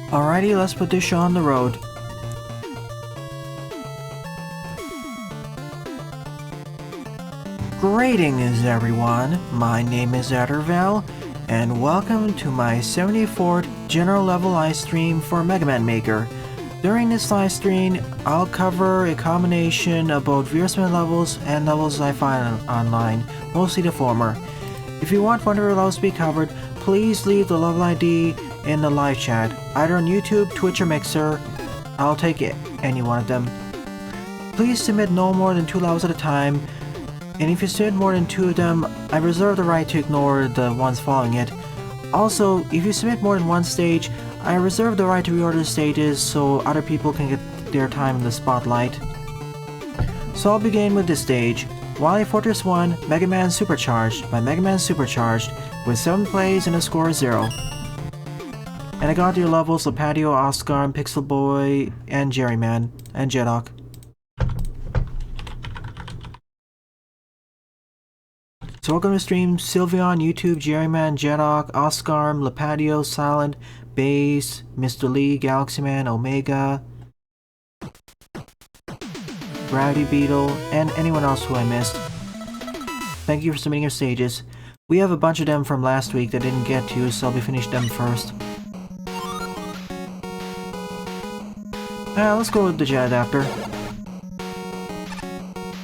Alrighty, let's put this show on the road. Greetings everyone, my name is Adderval, and welcome to my 74th general level live stream for Mega Man Maker. During this live stream, I'll cover a combination of both Veersman levels and levels I find online, mostly the former. If you want one of your levels to be covered, please leave the level ID in the live chat, either on YouTube, Twitch, or Mixer. I'll take any one of them. Please submit no more than 2 levels at a time, and if you submit more than 2 of them, I reserve the right to ignore the ones following it. Also, if you submit more than 1 stage, I reserve the right to reorder the stages so other people can get their time in the spotlight. So I'll begin with this stage, Wily Fortress 1, Mega Man Supercharged by Mega Man Supercharged, with 7 plays and a score of 0. And I got your levels Lipatio, Oscar, Pixel Boy, and Jerryman, and Jedok. So welcome to the stream, Sylveon, YouTube, Jerryman, Jedok, Oscar, Lipatio, Silent, Base, MrLeLelee, Galaxy Man, Omega, Gravity Beetle, and anyone else who I missed. Thank you for submitting your stages. We have a bunch of them from last week that didn't get to, so I'll be finishing them first. Let's go with the Jet Adapter.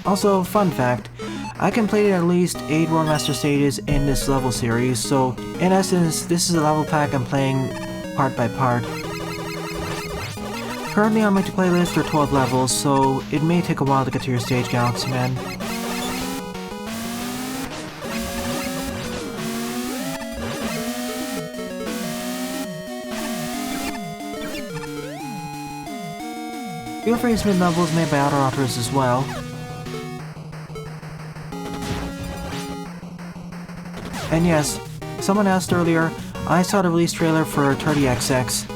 Also, fun fact, I completed at least 8 World Master stages in this level series, so in essence, this is a level pack I'm playing part by part. Currently on my playlist are 12 levels, so it may take a while to get to your stage, Galaxy Man. Feel free to submit levels made by other authors as well. And yes, someone asked earlier, I saw the release trailer for 30XX.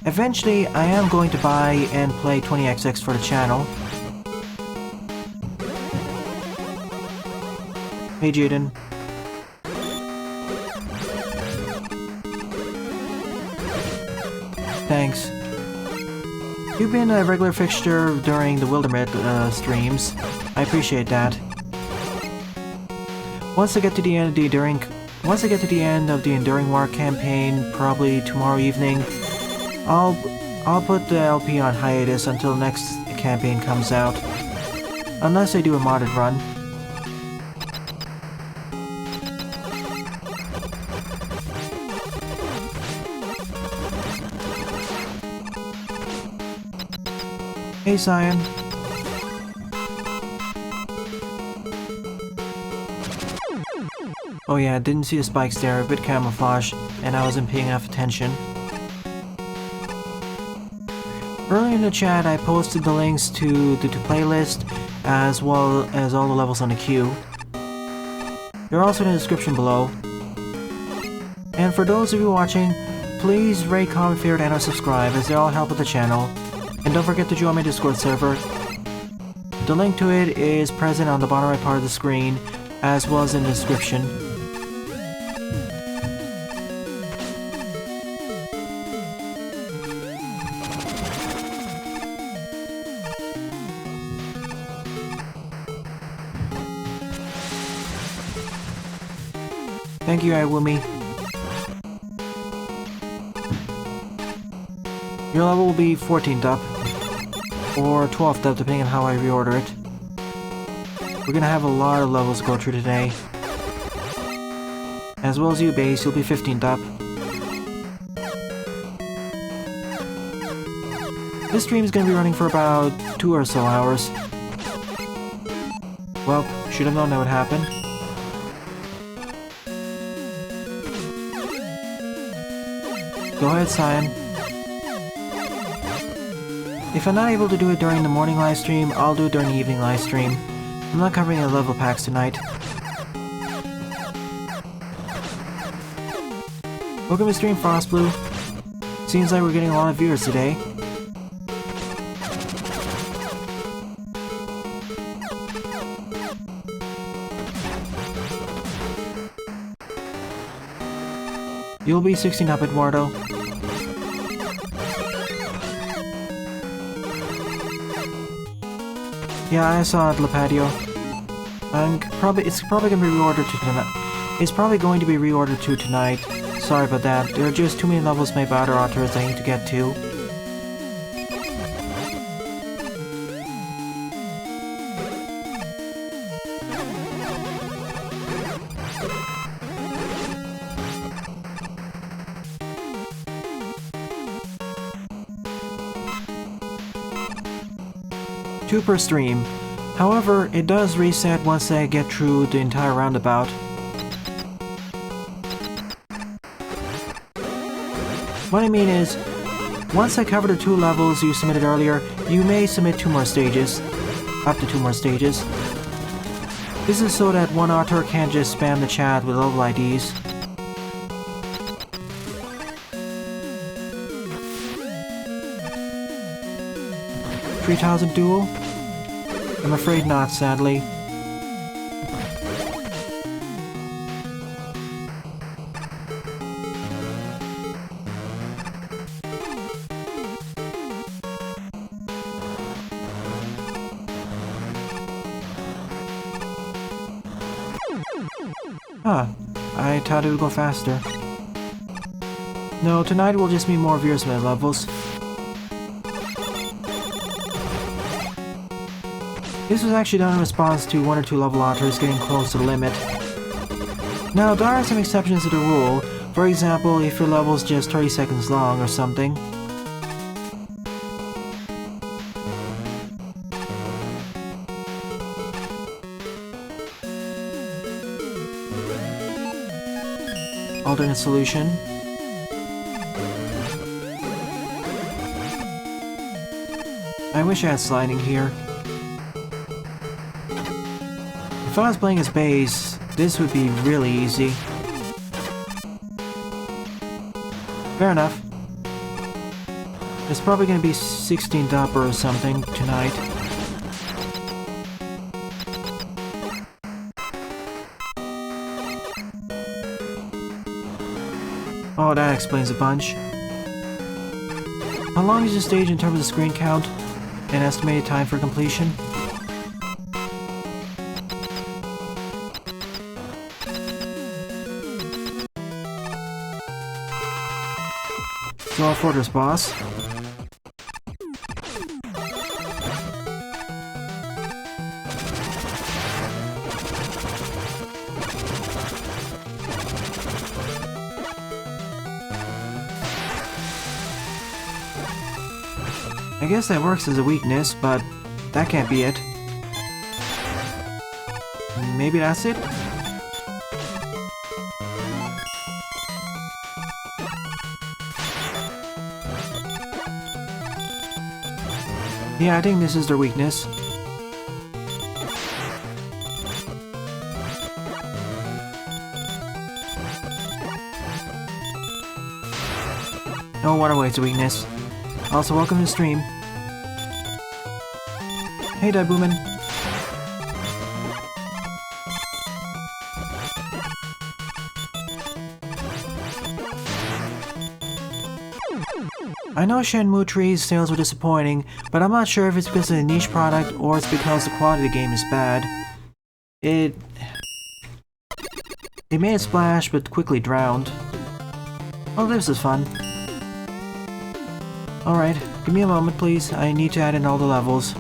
Eventually, I am going to buy and play 20XX for the channel. Hey Jaden. Thanks. You've been a regular fixture during the Wildermyth streams. I appreciate that. Once I get to the end of the Enduring War campaign, probably tomorrow evening, I'll put the LP on hiatus until the next campaign comes out. Unless I do a modded run. Hey Cyan. Oh yeah, I didn't see the spikes there, a bit camouflage, and I wasn't paying enough attention. Earlier in the chat, I posted the links to the playlist, as well as all the levels on the queue. They're also in the description below. And for those of you watching, please rate, comment, favorite, and or subscribe, as they all help with the channel. And don't forget to join my Discord server. The link to it is present on the bottom right part of the screen, as well as in the description. Thank you, iWoomy. Your level will be 14th up, or 12th up depending on how I reorder it. We're gonna have a lot of levels to go through today. As well as you, Base, you'll be 15th up. This stream is gonna be running for about 2 or so hours. Well, should have known that would happen. Go ahead, Cyan. If I'm not able to do it during the morning livestream, I'll do it during the evening livestream. I'm not covering the level packs tonight. Welcome to stream, Frostblue. Seems like we're getting a lot of viewers today. You'll be 16 up, Eduardo. Yeah, I saw it, Lipatio. It's probably gonna be reordered to tonight. It's probably going to be reordered to tonight. Sorry about that. There are just too many levels made by other authors I need to get to. Two per stream. However, it does reset once I get through the entire roundabout. What I mean is, once I cover the 2 levels you submitted earlier, you may submit 2 more stages. Up to 2 more stages. This is so that one author can't just spam the chat with level IDs. $3,000 duel? I'm afraid not, sadly. Huh. I thought it would go faster. No, tonight will just be more Veersmith levels. This was actually done in response to 1 or 2 level authors getting close to the limit. Now, there are some exceptions to the rule. For example, if your level's just 30 seconds long or something. Alternate solution. I wish I had sliding here. If I was playing as base, this would be really easy. Fair enough. It's probably gonna be 16th upper or something tonight. Oh, that explains a bunch. How long is the stage in terms of screen count and estimated time for completion? Wily Fortress boss. I guess that works as a weakness, but that can't be it. Maybe that's it? Yeah, I think this is their weakness. No waterway's a weakness. Also, welcome to the stream. Hey, Diboomin. I know Shenmue 3's sales were disappointing, but I'm not sure if it's because of the niche product or it's because the quality of the game is bad. It made a splash but quickly drowned. Oh, this is fun. Alright, give me a moment please, I need to add in all the levels.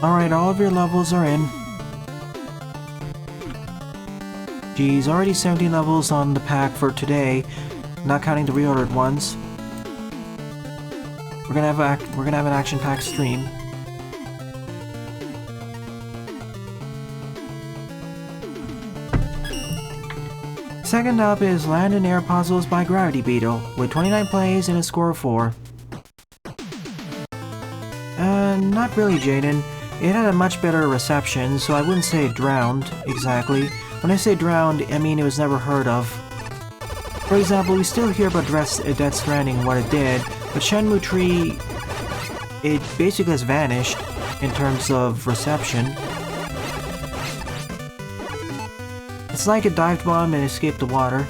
Alright, all of your levels are in. Geez, already 17 levels on the pack for today, not counting the reordered ones. We're gonna have an action-packed stream. Second up is Land and Air Puzzles by Gravity Beetle, with 29 plays and a score of 4. Not really, Jaden. It had a much better reception, so I wouldn't say it drowned, exactly. When I say drowned, I mean it was never heard of. For example, we still hear about Death Stranding and what it did, but Shenmue 3, it basically has vanished in terms of reception. It's like a dive bomb and escaped the water.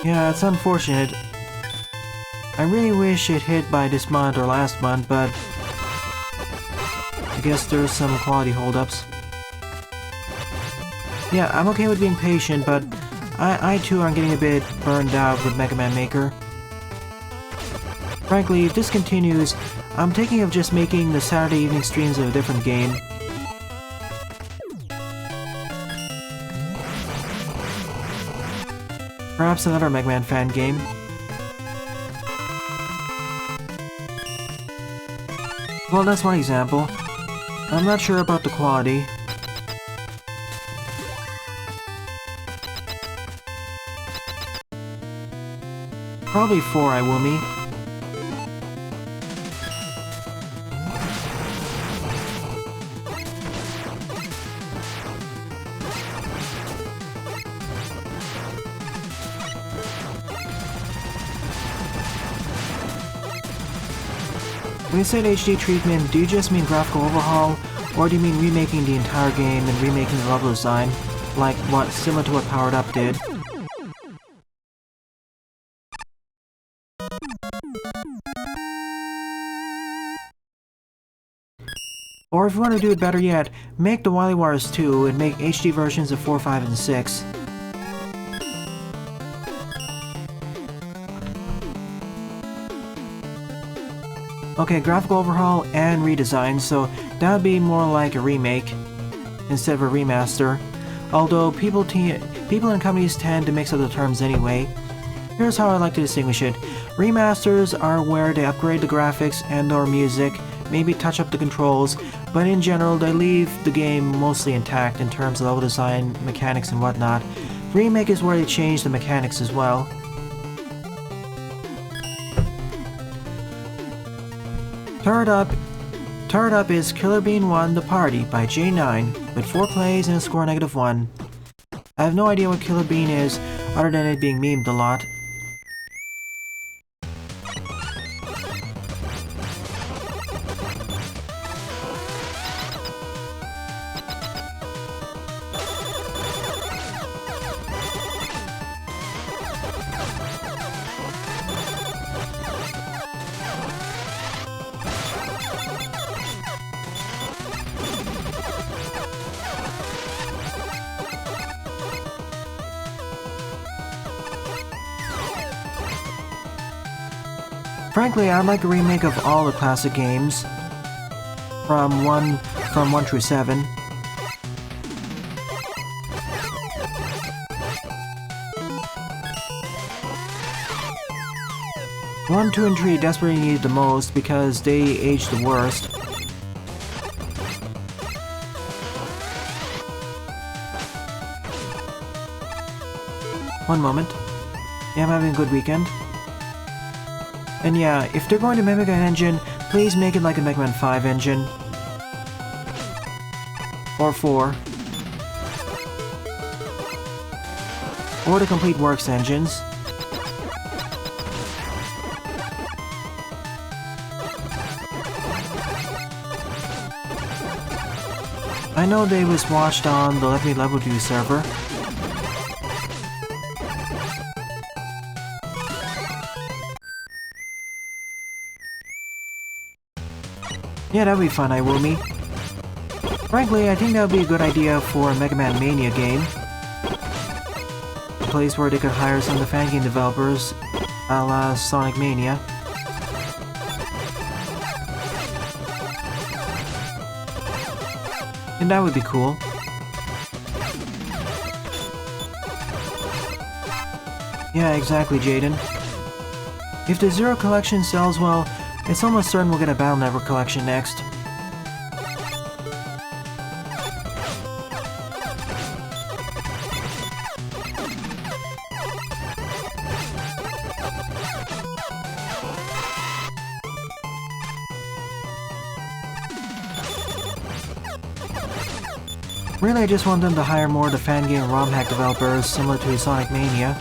Yeah, it's unfortunate. I really wish it hit by this month or last month, but I guess there's some quality holdups. Yeah, I'm okay with being patient, but I too am getting a bit burned out with Mega Man Maker. Frankly, if this continues, I'm thinking of just making the Saturday evening streams of a different game. Perhaps another Mega Man fan game. Well, that's one example. I'm not sure about the quality. Probably 4, iWoomy. When you said HD treatment, do you just mean graphical overhaul, or do you mean remaking the entire game and remaking the level design, like similar to what Powered Up did? Or if you want to do it better yet, make the Wily Wars 2 and make HD versions of 4, 5, and 6. Okay, graphical overhaul and redesign, so that would be more like a remake instead of a remaster. Although people and companies tend to mix up the terms anyway. Here's how I like to distinguish it. Remasters are where they upgrade the graphics and/or music, maybe touch up the controls, but in general they leave the game mostly intact in terms of level design, mechanics, and whatnot. Remake is where they change the mechanics as well. Third up is Killer Bean 1 The Party by J9, with 4 plays and a score -1. I have no idea what Killer Bean is, other than it being memed a lot. Frankly, I'd like a remake of all the classic games, from 1 through 7. One, 2, and 3 desperately need the most because they aged the worst. One moment. Yeah, I'm having a good weekend. And yeah, if they're going to mimic an engine, please make it like a Mega Man 5 engine. Or 4. Or the Complete Works engines. I know they was watched on the Let Me Level You server. Yeah, that'd be fun, iWoomy. Frankly, I think that would be a good idea for a Mega Man Mania game. A place where they could hire some of the fan game developers a la Sonic Mania. And that would be cool. Yeah, exactly, Jaden. If the Zero collection sells well, it's almost certain we'll get a Battle Network collection next. Really, I just want them to hire more of the fan game ROM hack developers similar to Sonic Mania.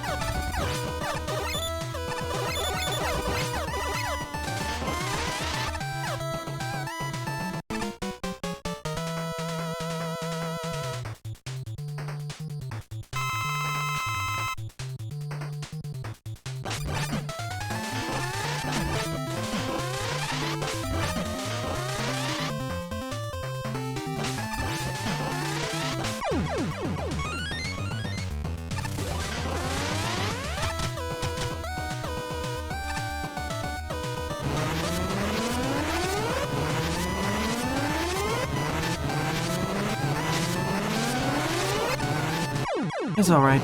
It's alright.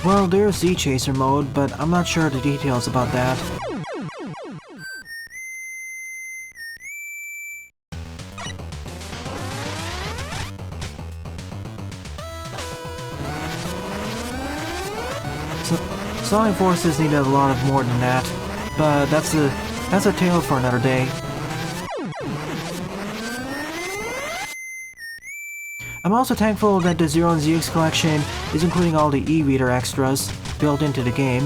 Well, there's Z-Chaser mode, but I'm not sure the details about that. Sonic Forces needed a lot of more than that, but that's a tale for another day. I'm also thankful that the ZenoZX collection is including all the e-reader extras built into the game.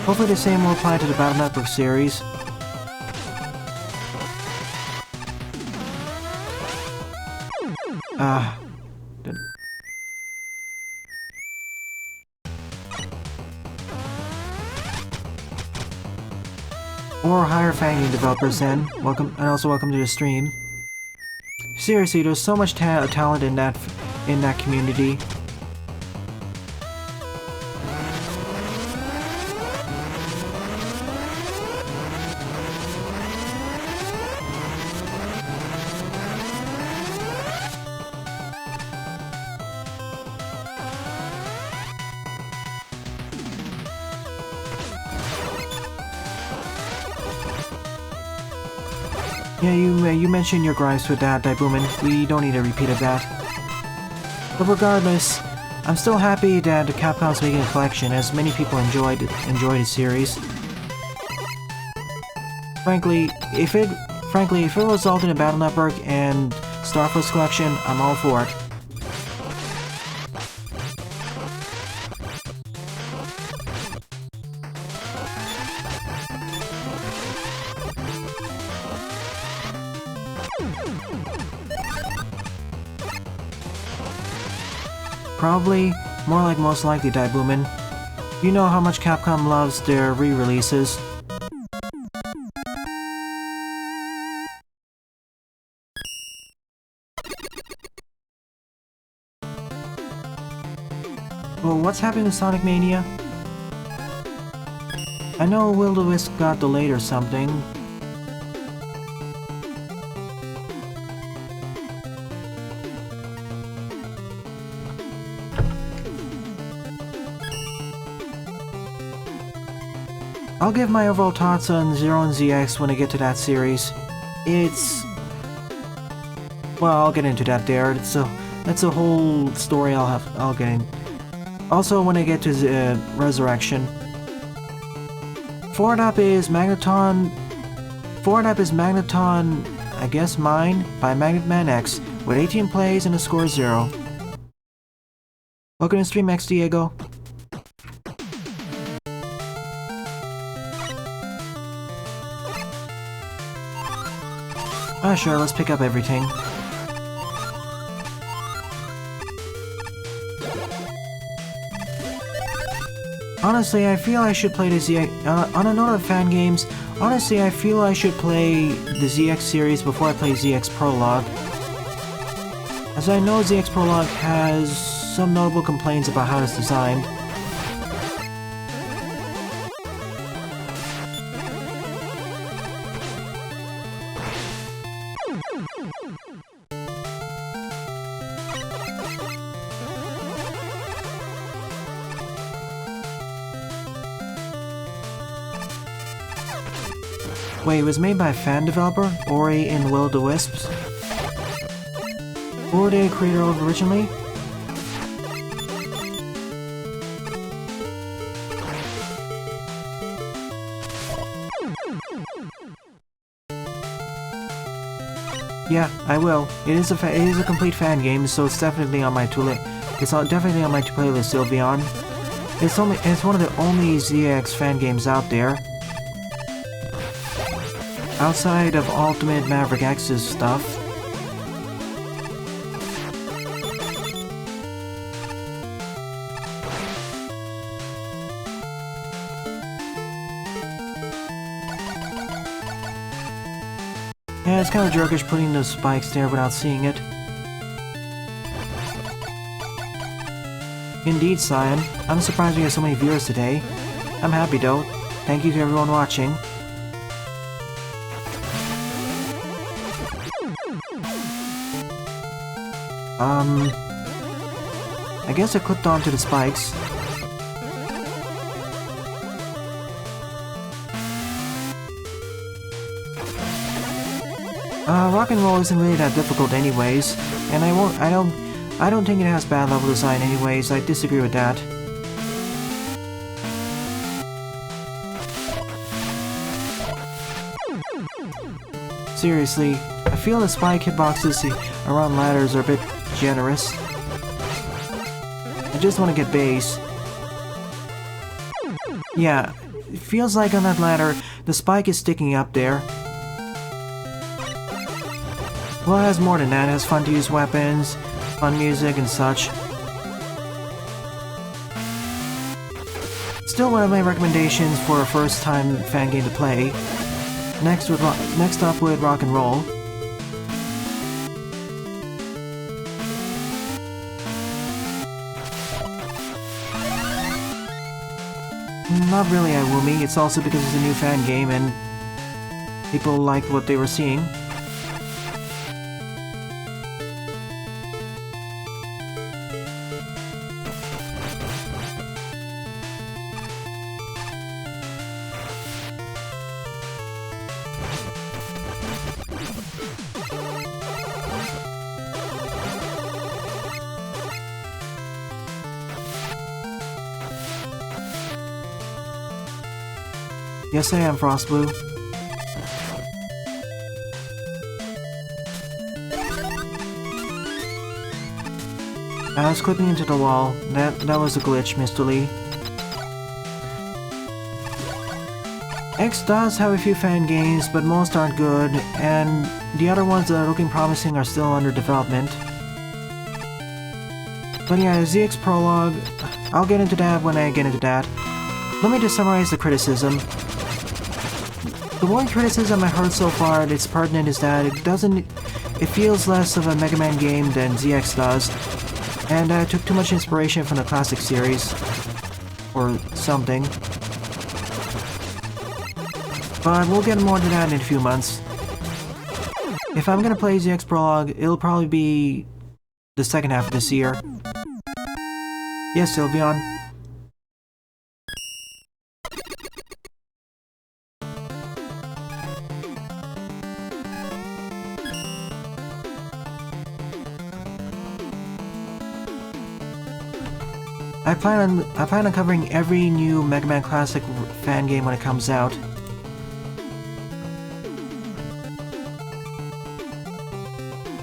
Hopefully the same will apply to the Battle Network series. Or hire fan game developers then. Welcome, and also welcome to the stream. Seriously, there's so much talent in that community. Yeah, you mentioned your gripes with that, iWoomy. We don't need a repeat of that. But regardless, I'm still happy that Capcom's making a collection, as many people enjoyed the series. Frankly, if it resulted in a Battle Network and Star Force collection, I'm all for it. Probably, more like most likely, iWoomy. You know how much Capcom loves their re-releases. Well, what's happening to Sonic Mania? I know Will-O-Wisp got delayed or something. I'll give my overall thoughts on ZenoZX when I get to that series. Well, I'll get into that there. That's a whole story I'll get in. Also, when I get to Resurrection. Forward up is Magneton, I guess Mine, by Magneton X, with 18 plays and a score 0. Welcome to stream, X Diego. Ah, sure, let's pick up everything. Honestly, I feel I should play the ZX... on a note of fan games, honestly, I feel I should play the ZX series before I play ZX Prologue. As I know ZX Prologue has some notable complaints about how it's designed. Wait, it was made by a fan developer, Ori and Will-O-The-Wisps? Who were they the creator of originally? Yeah, I will. It is a complete fan game, so it's definitely on my definitely on my playlist, Sylveon. It's one of the only ZX fan games out there. Outside of Ultimate Maverick X's stuff. Yeah, it's kind of jerkish putting those spikes there without seeing it. Indeed, Cyan. I'm surprised we have so many viewers today. I'm happy though. Thank you to everyone watching. I guess I clipped onto the spikes. Rock and roll isn't really that difficult anyways, and I don't think it has bad level design anyways. I disagree with that. Seriously, I feel the spike hitboxes around ladders are a bit generous. I just want to get base. Yeah, it feels like on that ladder, the spike is sticking up there. Well, it has more than that. It has fun to use weapons, fun music, and such. Still one of my recommendations for a first-time fan game to play. Next up with rock and roll. Not really iWoomy, it's also because it's a new fan game and people liked what they were seeing. Yes, I am, Frostblue. I was clipping into the wall. That was a glitch, Mr. Lee. X does have a few fan games, but most aren't good, and the other ones that are looking promising are still under development. But yeah, ZX Prologue, I'll get into that when I get into that. Let me just summarize the criticism. The one criticism I heard so far that's pertinent is that it feels less of a Mega Man game than ZX does, and took too much inspiration from the classic series, or something. But we'll get more to that in a few months. If I'm gonna play ZX Prologue, it'll probably be the second half of this year. Yes, Sylveon. I plan on covering every new Mega Man Classic fan game when it comes out.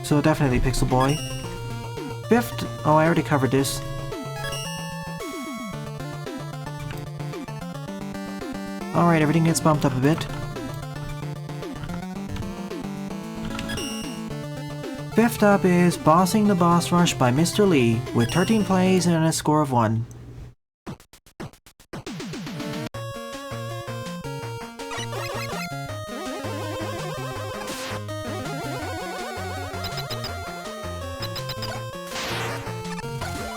So definitely Pixel Boy. Fifth, oh, I already covered this. Alright, everything gets bumped up a bit. Fifth up is Bossing the Boss Rush by Mr. Lee, with 13 plays and a score of 1.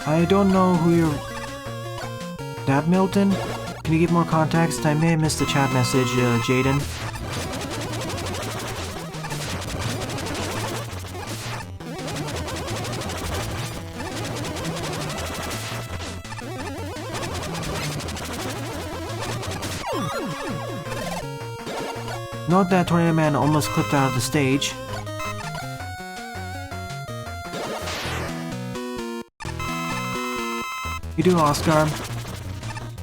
I don't know who you're... That Milton? Can you give more context? I may have missed the chat message, Jaden. Note that Tornado Man almost clipped out of the stage. You do, Oscar.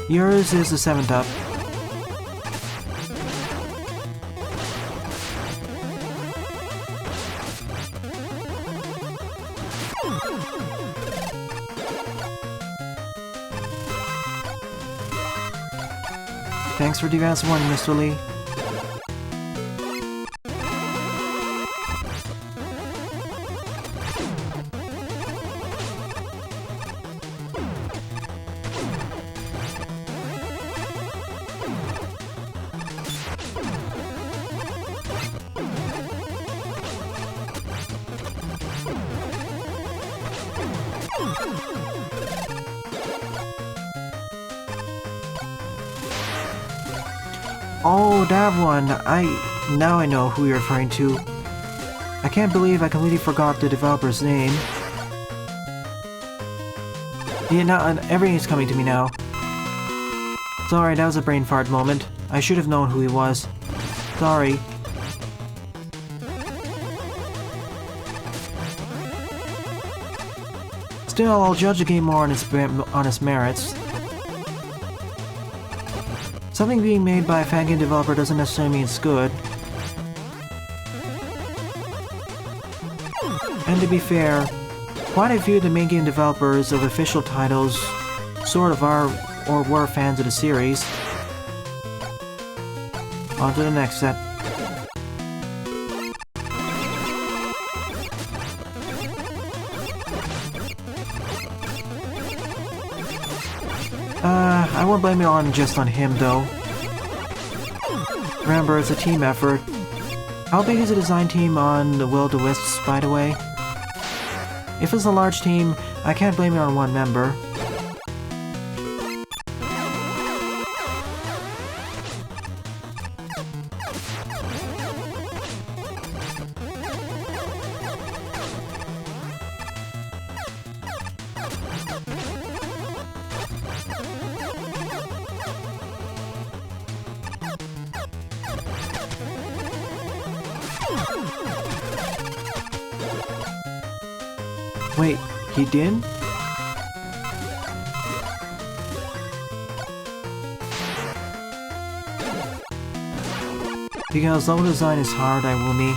Yours is the 7th up. Thanks for the advance warning, Mr. Lee. Oh, that one. Now I know who you're referring to. I can't believe I completely forgot the developer's name. Yeah, now everything's coming to me now. Sorry, that was a brain fart moment. I should have known who he was. Sorry. Still, I'll judge the game more on its merits. Something being made by a fan game developer doesn't necessarily mean it's good. And to be fair, quite a few of the main game developers of official titles sort of are or were fans of the series. On to the next set. I won't blame it just on him though. Remember, it's a team effort. How big is the design team on the Will-O-The-Wisps, by the way? If it's a large team, I can't blame it on one member. Wait, he did? Because level design is hard, iWoomy.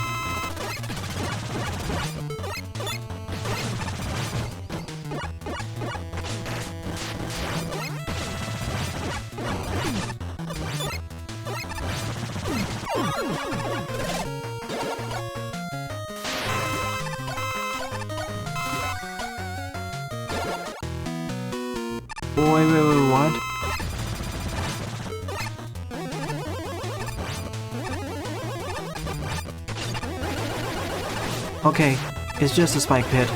Wait, what? Okay, it's just a spike pit.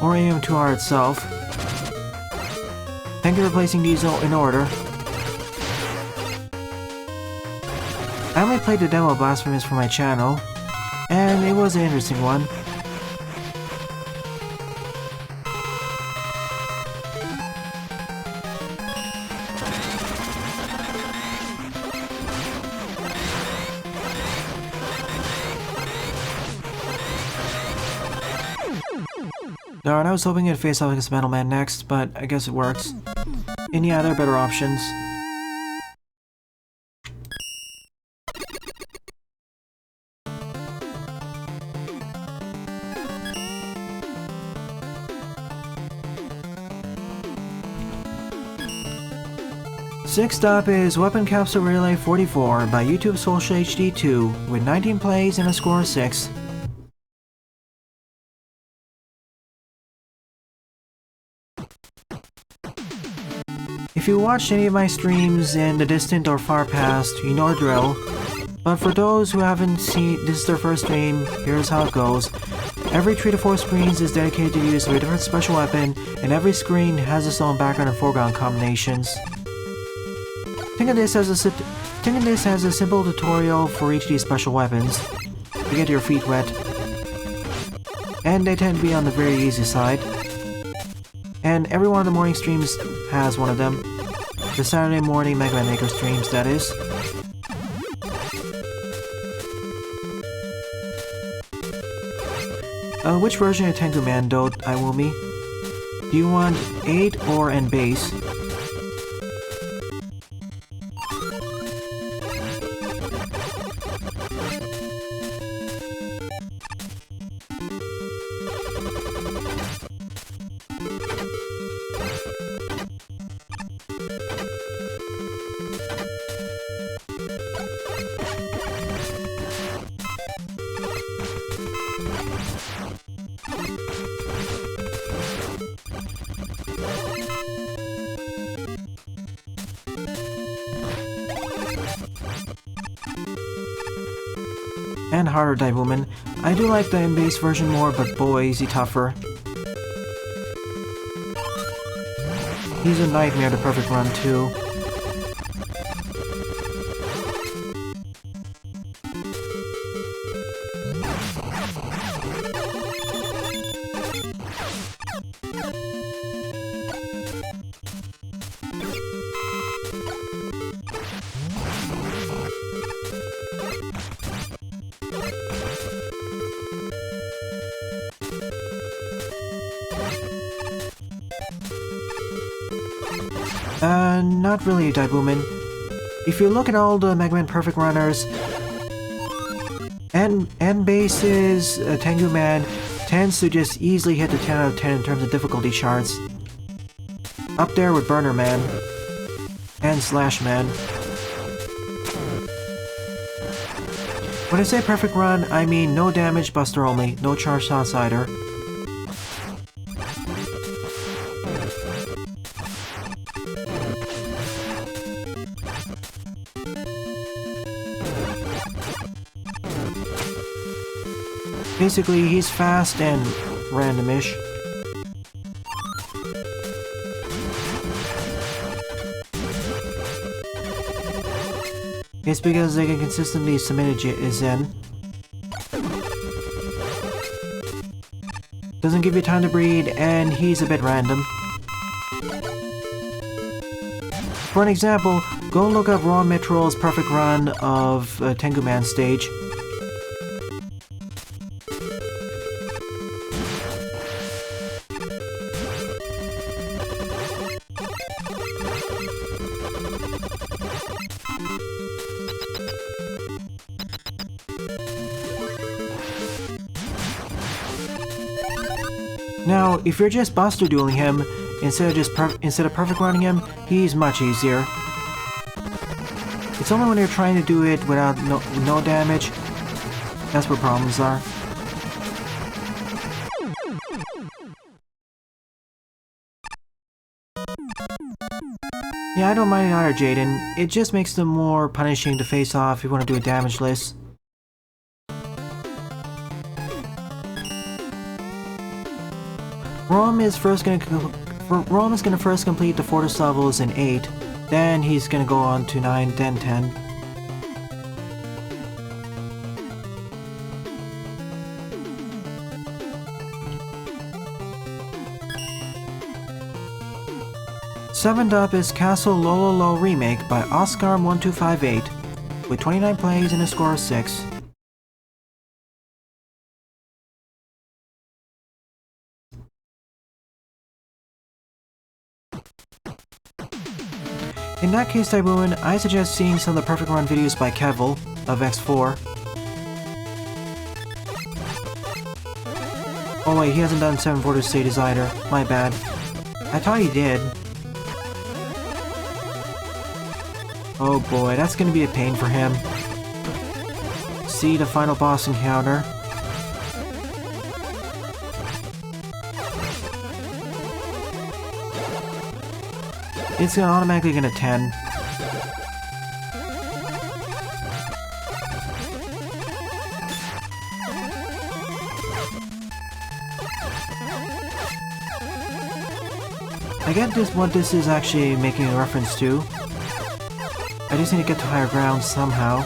Or AM2R itself. Thank you for placing these in order. I only played the demo Blasphemous for my channel, and it was an interesting one. Darn, I was hoping it'd face off against Metal Man next, but I guess it works. And yeah, there are better options. Sixth up is Weapon Capsule Relay 44 by YouTube Social HD2 with 19 plays and a score of 6. If you watched any of my streams in the distant or far past, you know the drill. But for those who haven't seen this is their first stream, here's how it goes. Every 3 to 4 screens is dedicated to the use of a different special weapon, and every screen has its own background and foreground combinations. Think of this as a simple tutorial for each of these special weapons to get your feet wet. And they tend to be on the very easy side. And every one of the morning streams has one of them. The Saturday morning Mega Man Maker streams, that is. Which version of Tengu Man though, iWoomy? Do you want 8 or N base? And harder Dive-Woman. I do like the N-base version more, but boy, is he tougher. He's a nightmare to perfect run too. Not really, Dive-Woman. If you look at all the Megaman Perfect runners, N-base's Tengu Man tends to just easily hit the 10 out of 10 in terms of difficulty charts. Up there with Burner Man and Slash Man. When I say perfect run, I mean no damage buster only, no charged outsider. Basically, he's fast and randomish. It's because they can consistently submit a Zen. Doesn't give you time to breed, and he's a bit random. For an example, go look up Raw Metro's perfect run of Tengu Man stage. Now, if you're just buster dueling him, instead of perfect running him, he's much easier. It's only when you're trying to do it without no damage, that's where problems are. Yeah, I don't mind it either, Jaden. It just makes them more punishing to face off if you want to do a damage list. Rom is gonna first complete the Fortress levels in 8, then he's gonna go on to 9, then 10. Seventh up is Castle Lololo Remake by Oscar1258, with 29 plays and a score of 6. In that case, Dive-Woman, I suggest seeing some of the Perfect Run videos by Kevil of X4. Oh wait, he hasn't done 7 Fortress stages either. My bad. I thought he did. Oh boy, that's gonna be a pain for him. See the final boss encounter. It's automatically gonna 10. I get this what this is actually making a reference to. I just need to get to higher ground somehow.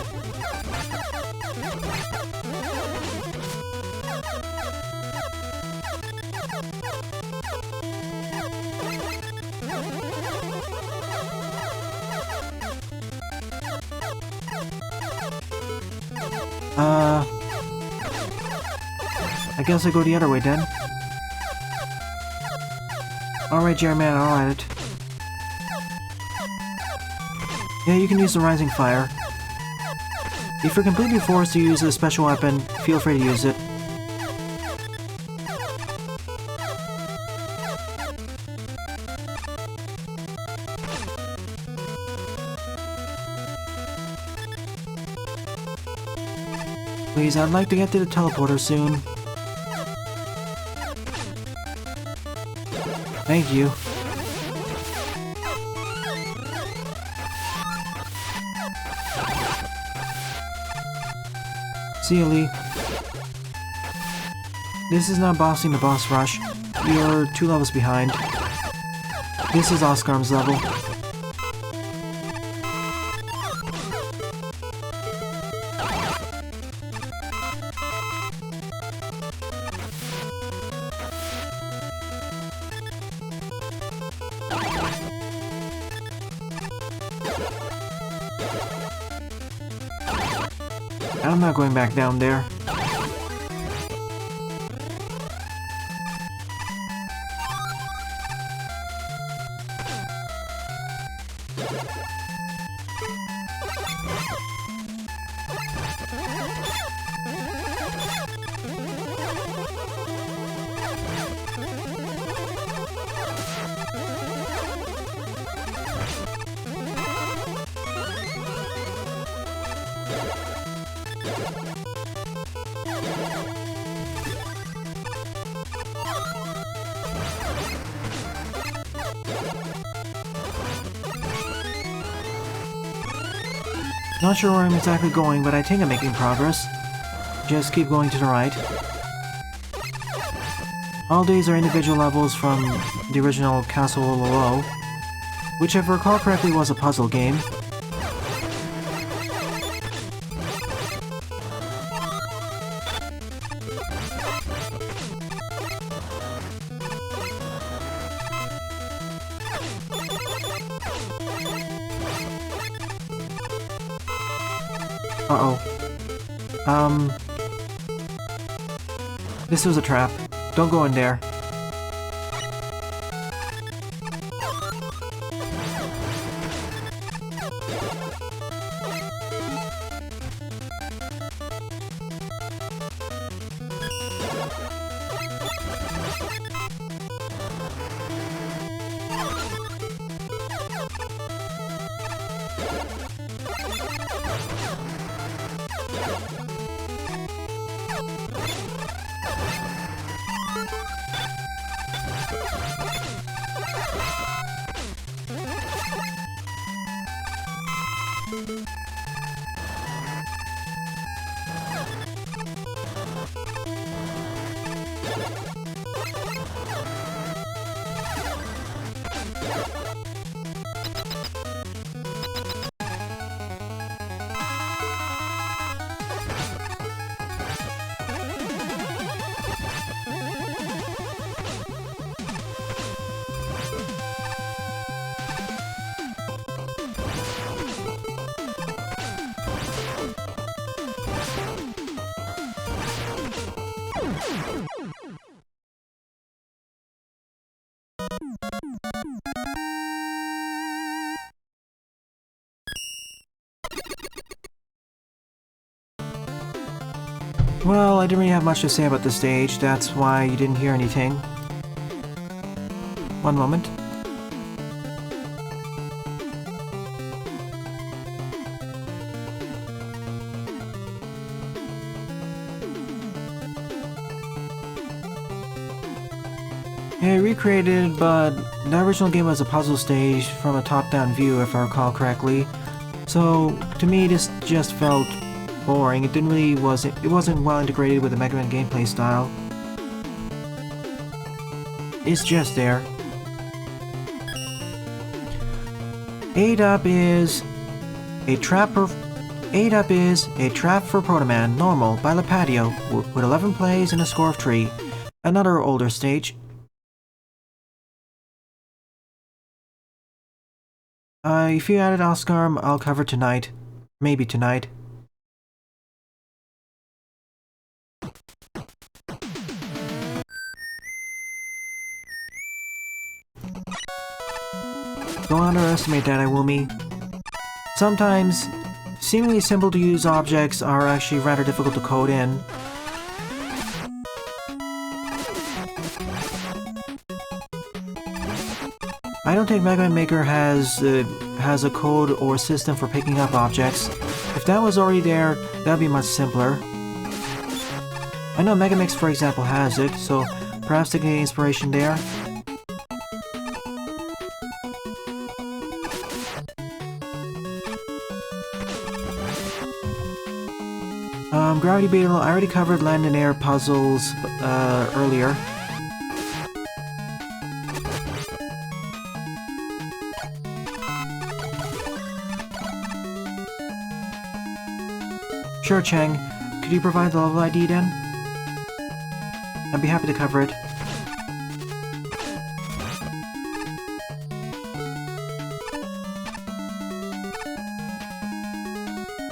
I guess I go the other way then. Alright, Jeremy, I'll add it. Yeah, you can use the Rising Fire. If you're completely forced to use a special weapon, feel free to use it. Please, I'd like to get to the teleporter soon. Thank you. See you, Lee. This is not bossing the boss rush. You're 2 levels behind. This is Oscar's level. I'm not going back down there. Not sure where I'm exactly going, but I think I'm making progress. Just keep going to the right. All these are individual levels from the original Castle Relay, which if I recall correctly was a puzzle game. This was a trap. Don't go in there. Well, I didn't really have much to say about the stage, that's why you didn't hear anything. One moment. Yeah, recreated, but the original game was a puzzle stage from a top-down view, if I recall correctly. So, to me, this just felt boring. It wasn't well integrated with the Mega Man gameplay style. It's just there. 8 Up is a trap for Protoman, normal, by Lipatio, with 11 plays and a score of 3. Another older stage. If you added Oscar, I'll cover tonight. Maybe tonight. Don't underestimate that, iWoomy. Sometimes, seemingly simple to use objects are actually rather difficult to code in. I don't think Mega Man Maker has a code or system for picking up objects. If that was already there, that'd be much simpler. I know Megamix, for example, has it, so perhaps they can get inspiration there. Gravity Beetle, I already covered land and air puzzles earlier. Sure, Cheng. Could you provide the level ID then? I'd be happy to cover it.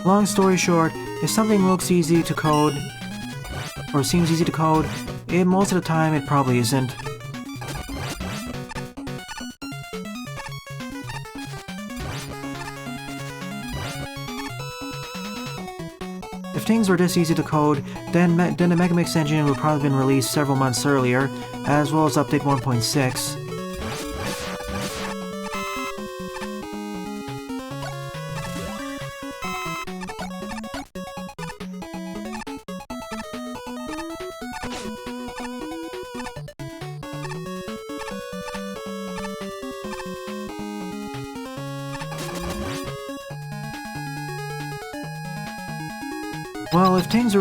Long story short, if something looks easy to code, or seems easy to code, most of the time it probably isn't. If things were this easy to code, then the Megamix engine would probably have been released several months earlier, as well as Update 1.6. Well, if things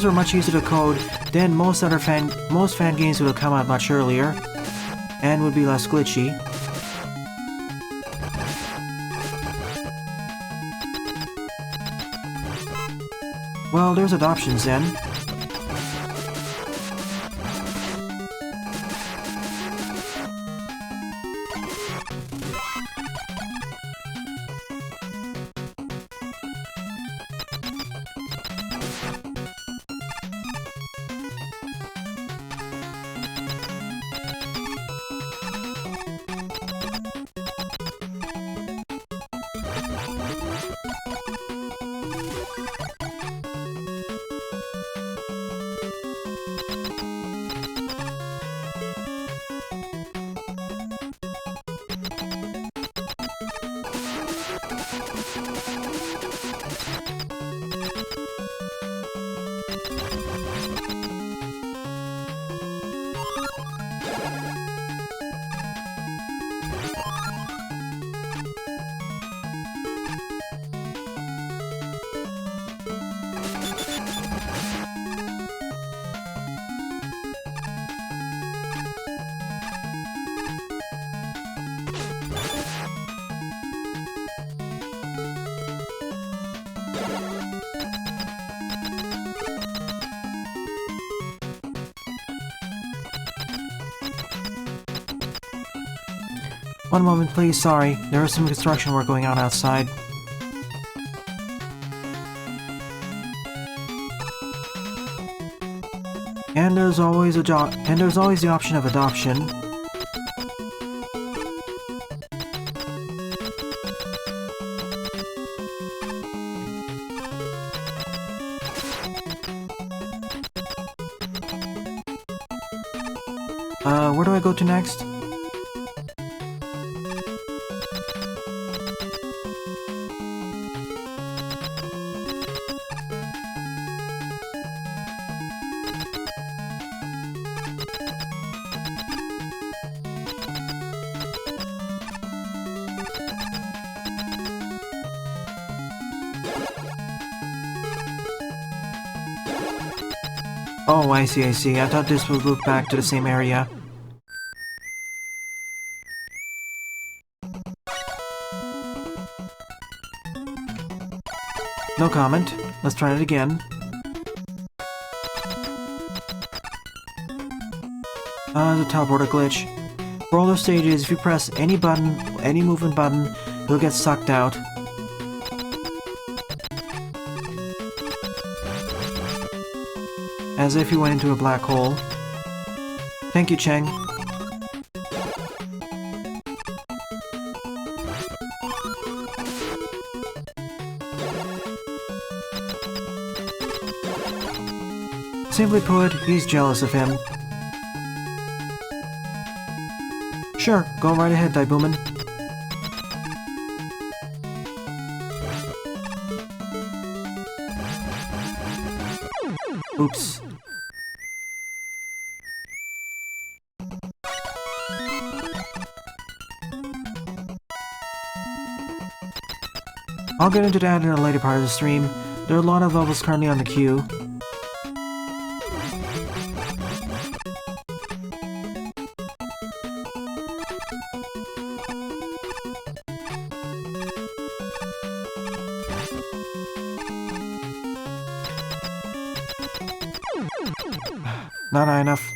were much easier to code, then most fan games would have come out much earlier, and would be less glitchy. Well, there's adoptions then. One moment, please. Sorry, there is some construction work going on outside. And there's always the option of adoption. Where do I go to next? Oh, I see, I see. I thought this would loop back to the same area. No comment. Let's try it again. The teleporter glitch. For all those stages, if you press any button, any movement button, you'll get sucked out. As if you went into a black hole. Thank you, Cheng. Simply put, he's jealous of him. Sure, go right ahead, Daibuman. Oops. I'll get into that in a later part of the stream. There are a lot of levels currently on the queue. Not high enough.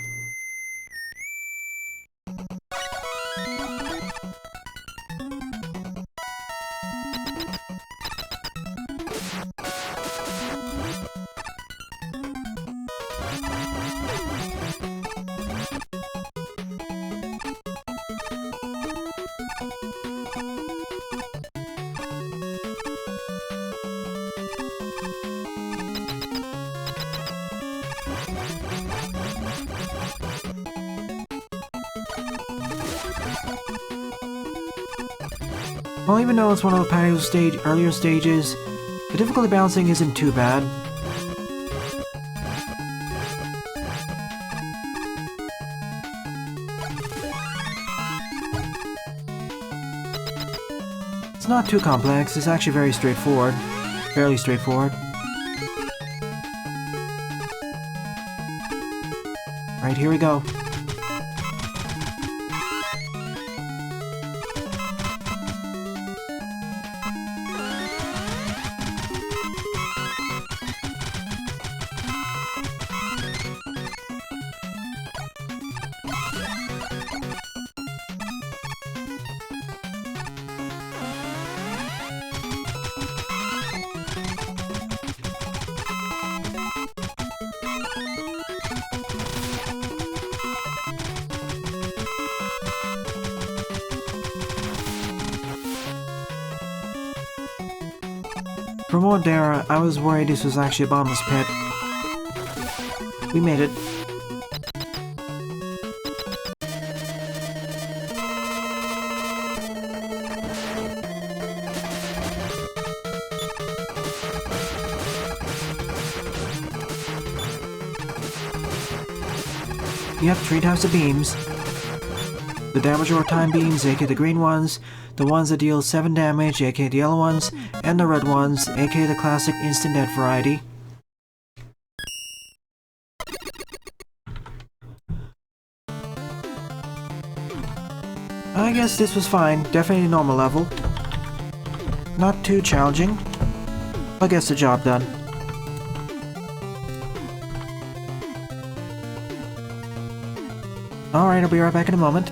Well, even though it's one of the earlier stages, the difficulty balancing isn't too bad. It's not too complex, it's actually very straightforward. Fairly straightforward. Right, here we go. For a moment there, I was worried this was actually a bottomless pit. We made it. You have 3 types of beams. The damage over time beams, aka the green ones, the ones that deal 7 damage, aka the yellow ones, and the red ones, aka the classic instant death variety. I guess this was fine, definitely normal level. Not too challenging, but gets the job done. Alright, I'll be right back in a moment.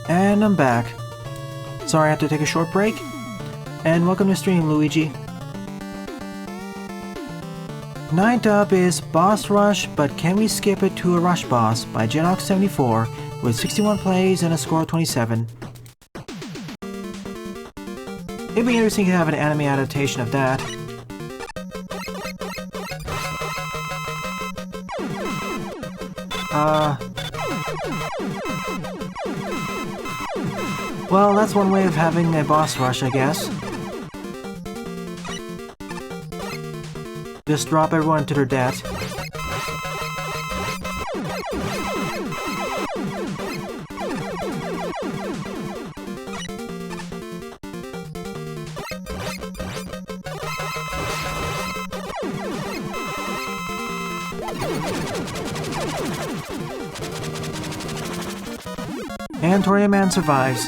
And I'm back. Sorry I had to take a short break. And welcome to stream, Luigi. Ninth up is Boss Rush, but can we skip it to a Rush Boss by Genox74 with 61 plays and a score of 27. It'd be interesting to have an anime adaptation of that. Well, that's one way of having a boss rush, I guess. Just drop everyone to their death. And Toria Man survives.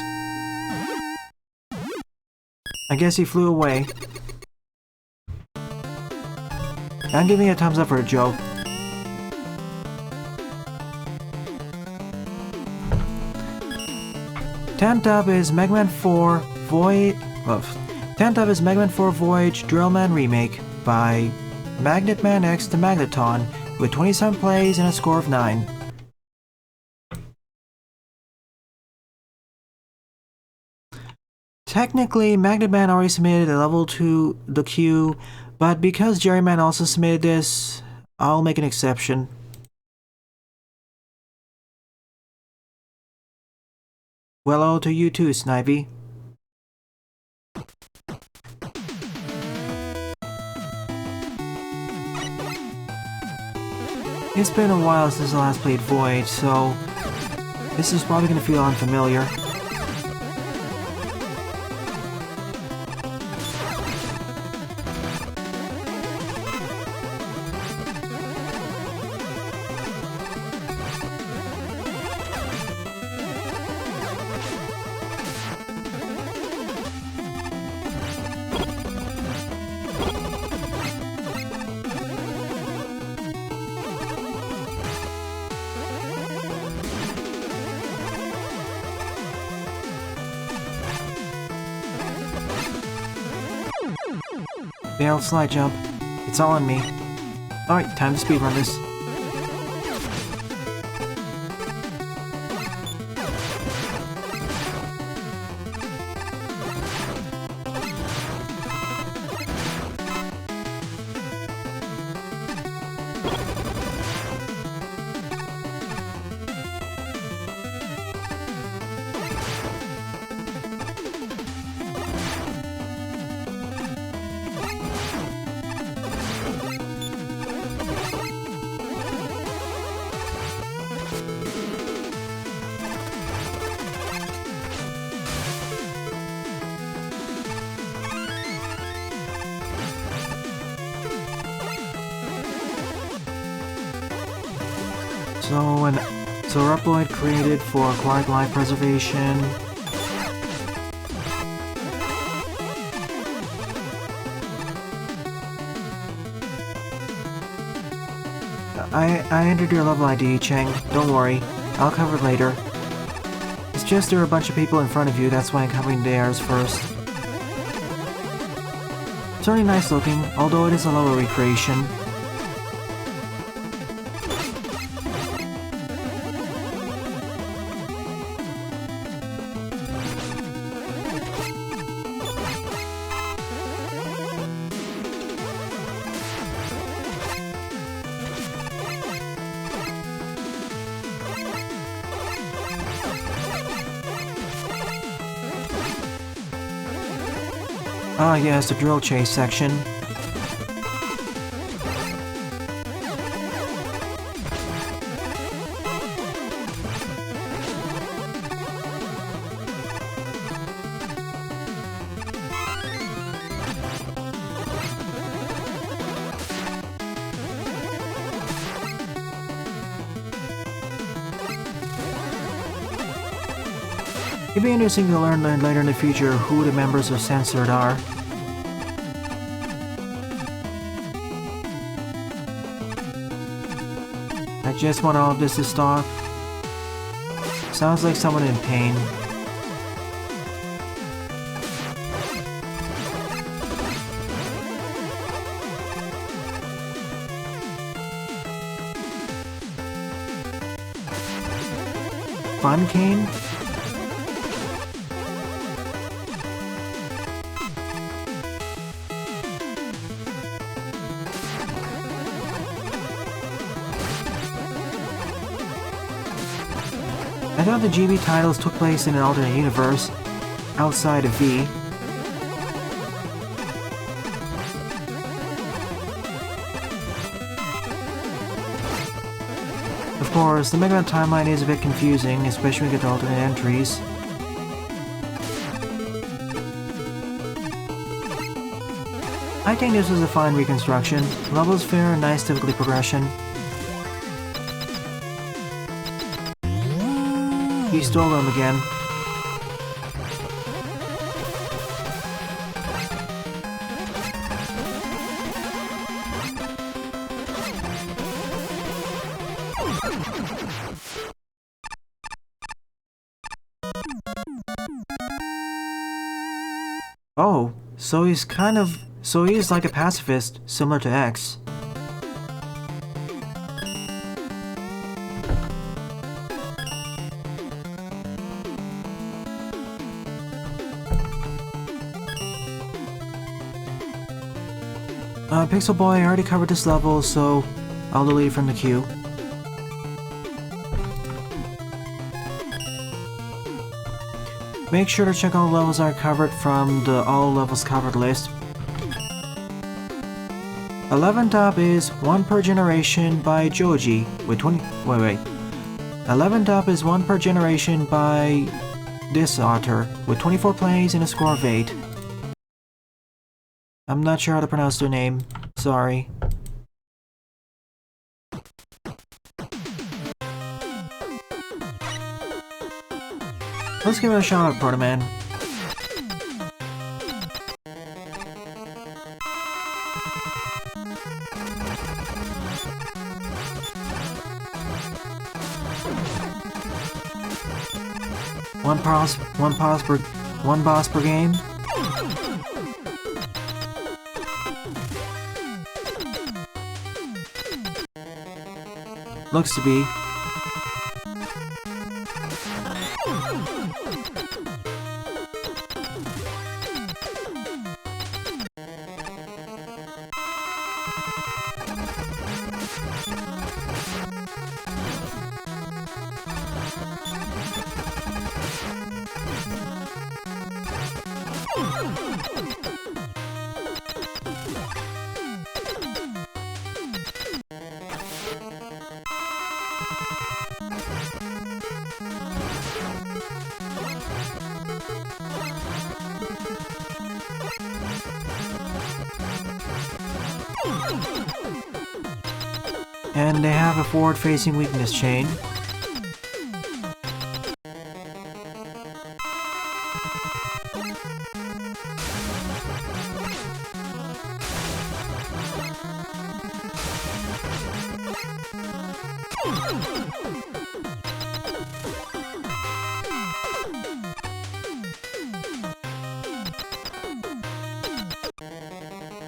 I guess he flew away. I'm giving a thumbs up for a joke. Tenth up is Megaman 4 Voyage Drill Man Remake by Magneton X to Magneton with 27 plays and a score of 9. Technically, Magneton already submitted a level to the queue, but because Jerryman also submitted this, I'll make an exception. Well, hello to you too, Snivy. It's been a while since I last played Voyage, so this is probably going to feel unfamiliar. Failed slide jump. It's all on me. Alright, time to speedrun this. So Reploid created for aquatic life preservation. I entered your level ID, Cheng. Don't worry, I'll cover it later. It's just there are a bunch of people in front of you, that's why I'm covering theirs first. Certainly nice looking, although it is a lower recreation. Ah yes, the drill chase section. It'd be interesting to learn later in the future who the members of Censored are. I just want all of this to stop. Sounds like someone in pain. Fun Cane? I thought the GB titles took place in an alternate universe, outside of V. Of course, the Mega Man timeline is a bit confusing, especially when you get to alternate entries. I think this was a fine reconstruction. Levels fair and nice difficulty progression. He stole them again. Oh, so he's like a pacifist, similar to X. Pixel Boy, I already covered this level, so I'll delete it from the queue. Make sure to check all the levels I covered from the All Levels Covered list. 11th up is One Per Generation by Joji with 20... Wait. 11th up is One Per Generation by this author with 24 plays and a score of 8. I'm not sure how to pronounce their name. Sorry. Let's give it a shot at Protoman. One boss per game. Looks to be. And they have a forward-facing weakness chain.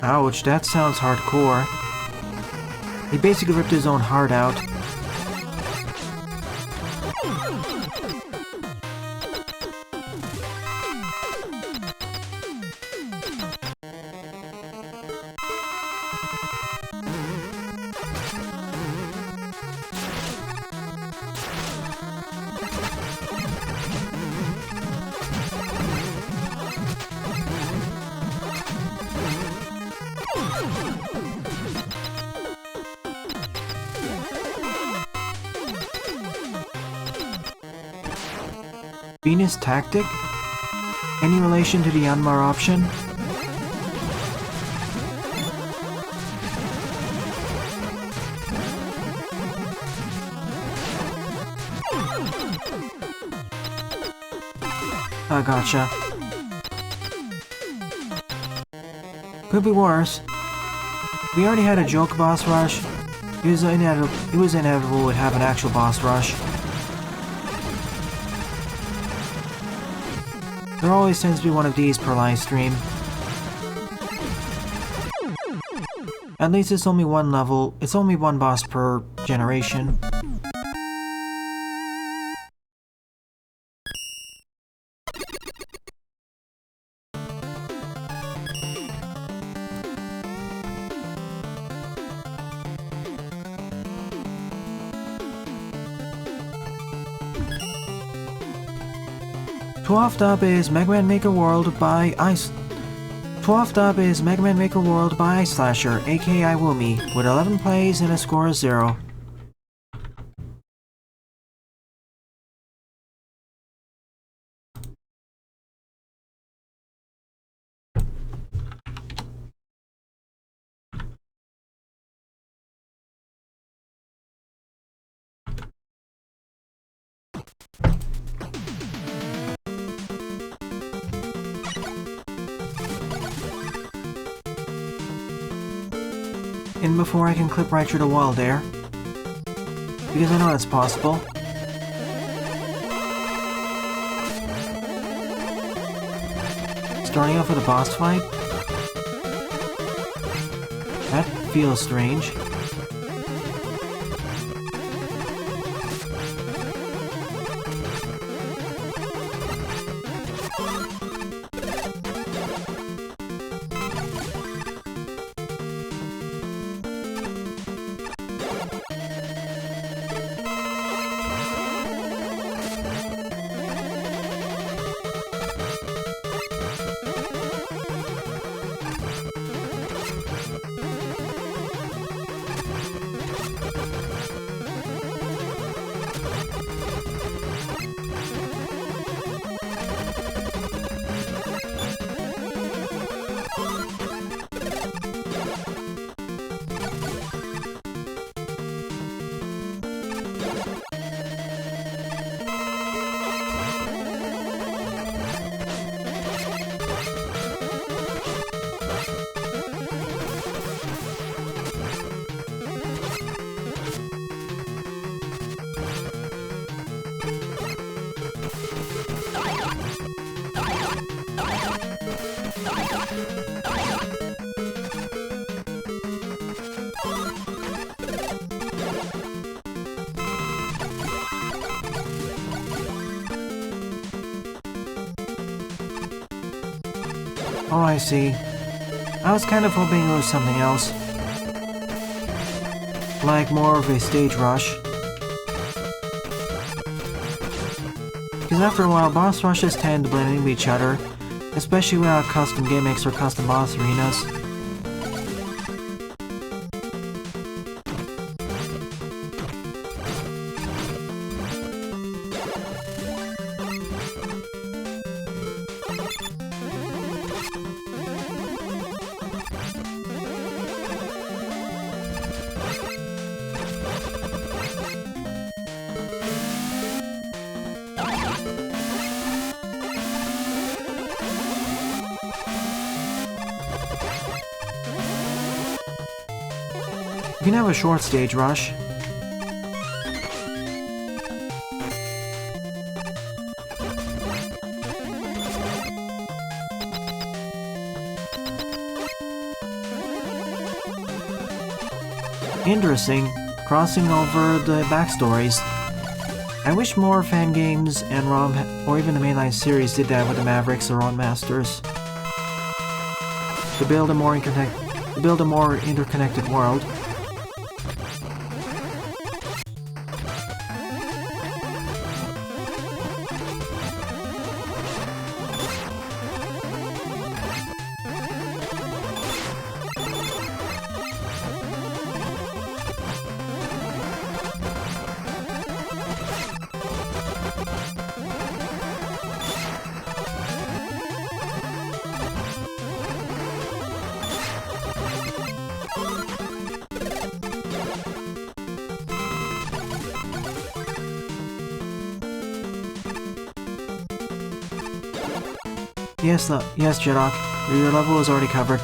Ouch, that sounds hardcore. He basically ripped his own heart out. Venus Tactic? Any relation to the Yanmar option? I gotcha. Could be worse. We already had a joke boss rush. It was inevitable we'd have an actual boss rush. There always tends to be one of these per live stream. At least it's only one level, it's only one boss per generation. 12th up is Megaman Maker World by 12th up is Megaman Maker World by IceSlasher, aka iWoomy, with 11 plays and a score of 0. And before I can clip right through the wall there, because I know that's possible. Starting off with a boss fight. That feels strange. Oh, I see. I was kind of hoping it was something else. Like more of a stage rush. Because after a while, boss rushes tend to blend into each other, especially without custom gimmicks or custom boss arenas. You can have a short stage rush. Interesting, crossing over the backstories. I wish more fan games and ROM or even the mainline series did that with the Mavericks or Masters. To build a more interconnected world. Yes, Jedok. Your level is already covered.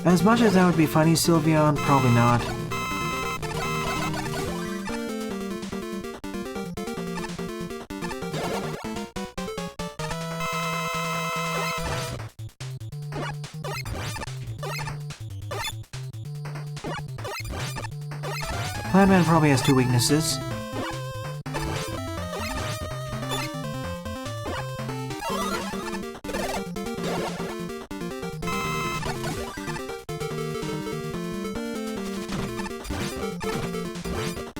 As much as that would be funny, Sylveon, probably not. Planman probably has 2 weaknesses.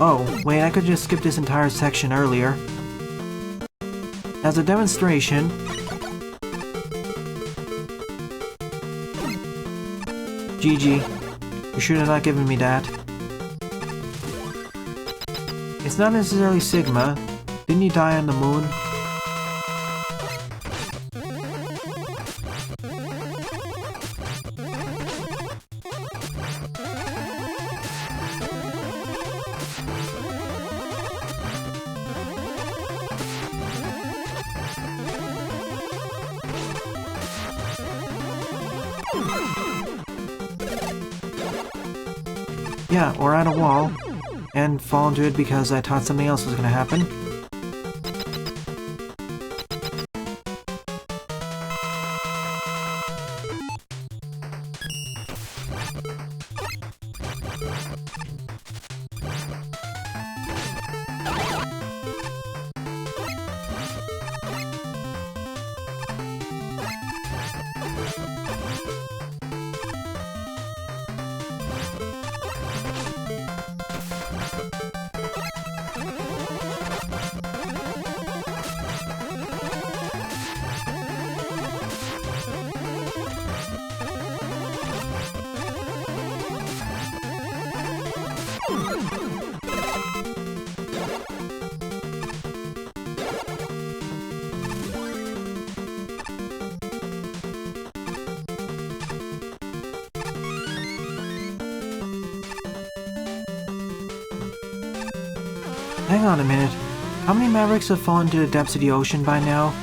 Oh, wait, I could just skip this entire section earlier. As a demonstration... GG. You should have not given me that. It's not necessarily Sigma. Didn't you die on the moon? Yeah, or at a wall, and fall into it because I thought something else was gonna happen. Hang on a minute. How many Mavericks have fallen to the depths of the ocean by now?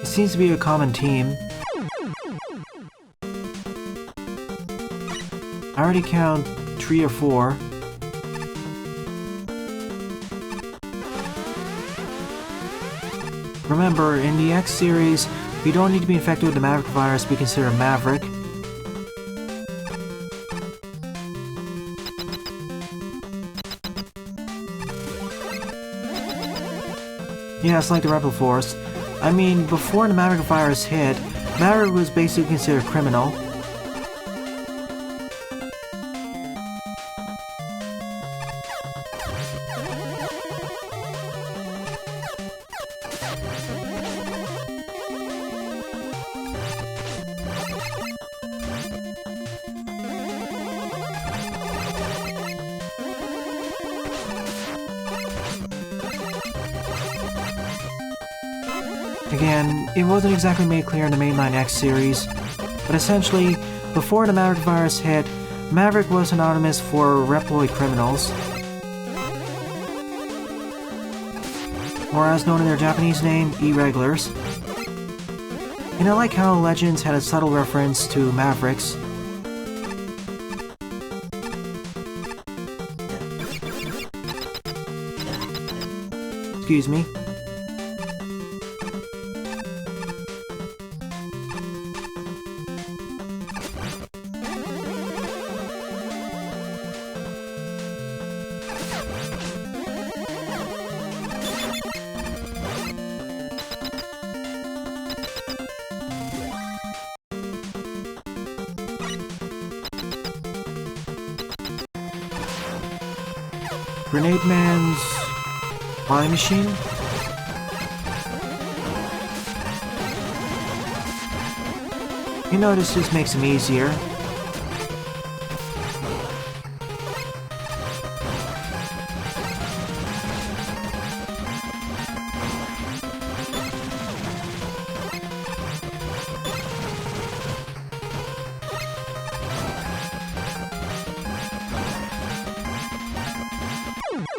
It seems to be a common theme. I already count 3 or 4. Remember, in the X series, you don't need to be infected with the Maverick virus to be considered a Maverick. Yeah, it's like the Rebel Force. I mean, before the Maverick virus hit, Maverick was basically considered a criminal. Again, it wasn't exactly made clear in the mainline X series, but essentially, before the Maverick virus hit, Maverick was synonymous for Reploid criminals, or as known in their Japanese name, irregulars. And I like how Legends had a subtle reference to Mavericks. Excuse me. Grenade Man's flying machine? You know, this just makes him easier.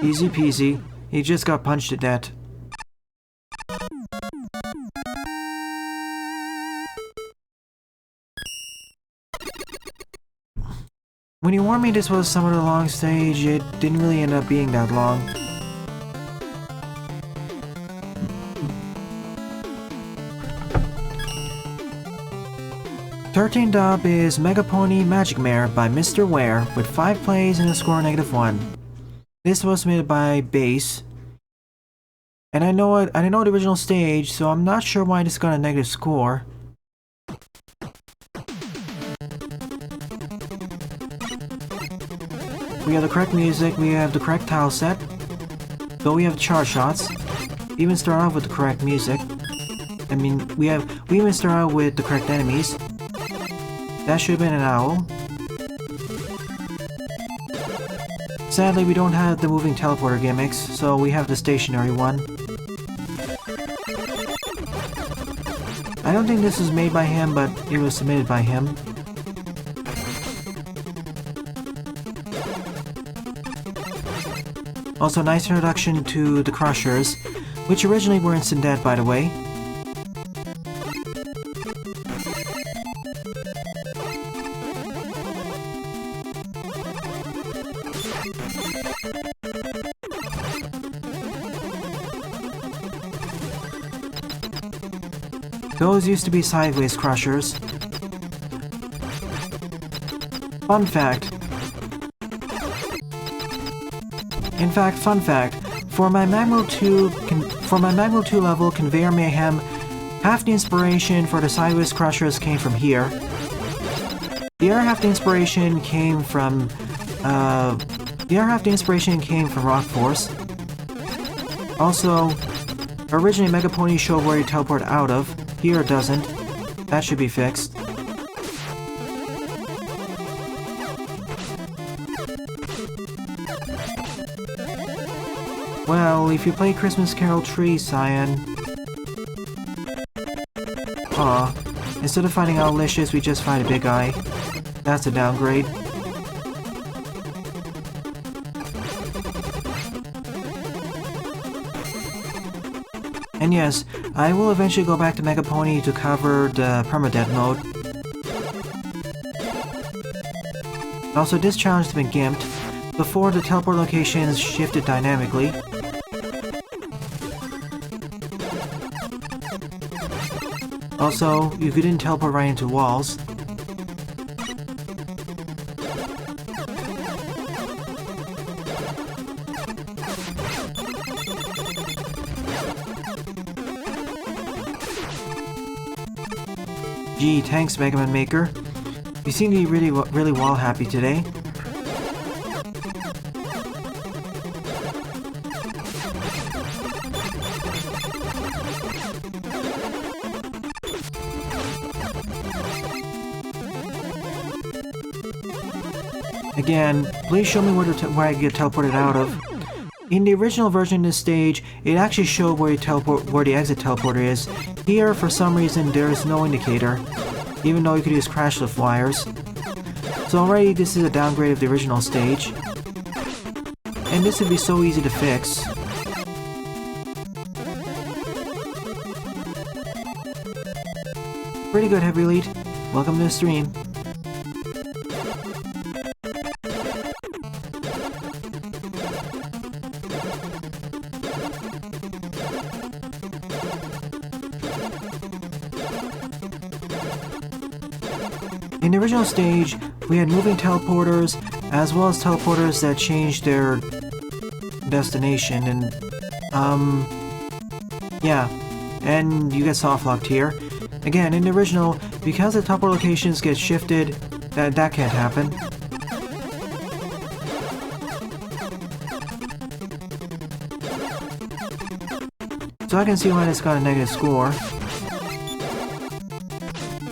Easy peasy. He just got punched to death. When you warned me this was somewhat a long stage, it didn't really end up being that long. Thirteenth up is Mega Pony-Magic Mare by Mr Ware with 5 plays and a score -1. This was submitted by Base. And I didn't know the original stage, so I'm not sure why this got a negative score. We have the correct music, we have the correct tile set, though we have charge shots. We even start off with the correct music. I mean, we even start out with the correct enemies. That should have been an owl. Sadly, we don't have the moving teleporter gimmicks, so we have the stationary one. I don't think this was made by him, but it was submitted by him. Also, nice introduction to the Crushers, which originally were instant death, by the way. Those used to be sideways Crushers. Fun fact. In fact, fun fact, for my Magmo 2 level Conveyor Mayhem, half the inspiration for the sideways Crushers came from here. The other half of the inspiration came from Rock Force. Also, originally Mega Pony showed where you teleport out of. Here it doesn't. That should be fixed. Well, if you play Christmas Carol Tree, Cyan... Aw. Instead of finding Owlicious, we just find a big eye. That's a downgrade. And yes, I will eventually go back to Mega Pony to cover the permadeath mode. Also, this challenge has been gimped. Before, the teleport locations shifted dynamically. Also, you couldn't teleport right into walls. Gee, thanks, Mega Man Maker. You seem to be really wall happy today. Again, please show me where I get teleported out of. In the original version of this stage, it actually showed where the exit teleporter is. Here, for some reason, there is no indicator, even though you could use crash lift wires. So already, this is a downgrade of the original stage. And this would be so easy to fix. Pretty good, Heavy Elite. Welcome to the stream. In the original stage, we had moving teleporters, as well as teleporters that changed their destination, and, yeah. And you get soft-locked here. Again, in the original, because the teleport locations get shifted, that can't happen. So I can see why this got a negative score.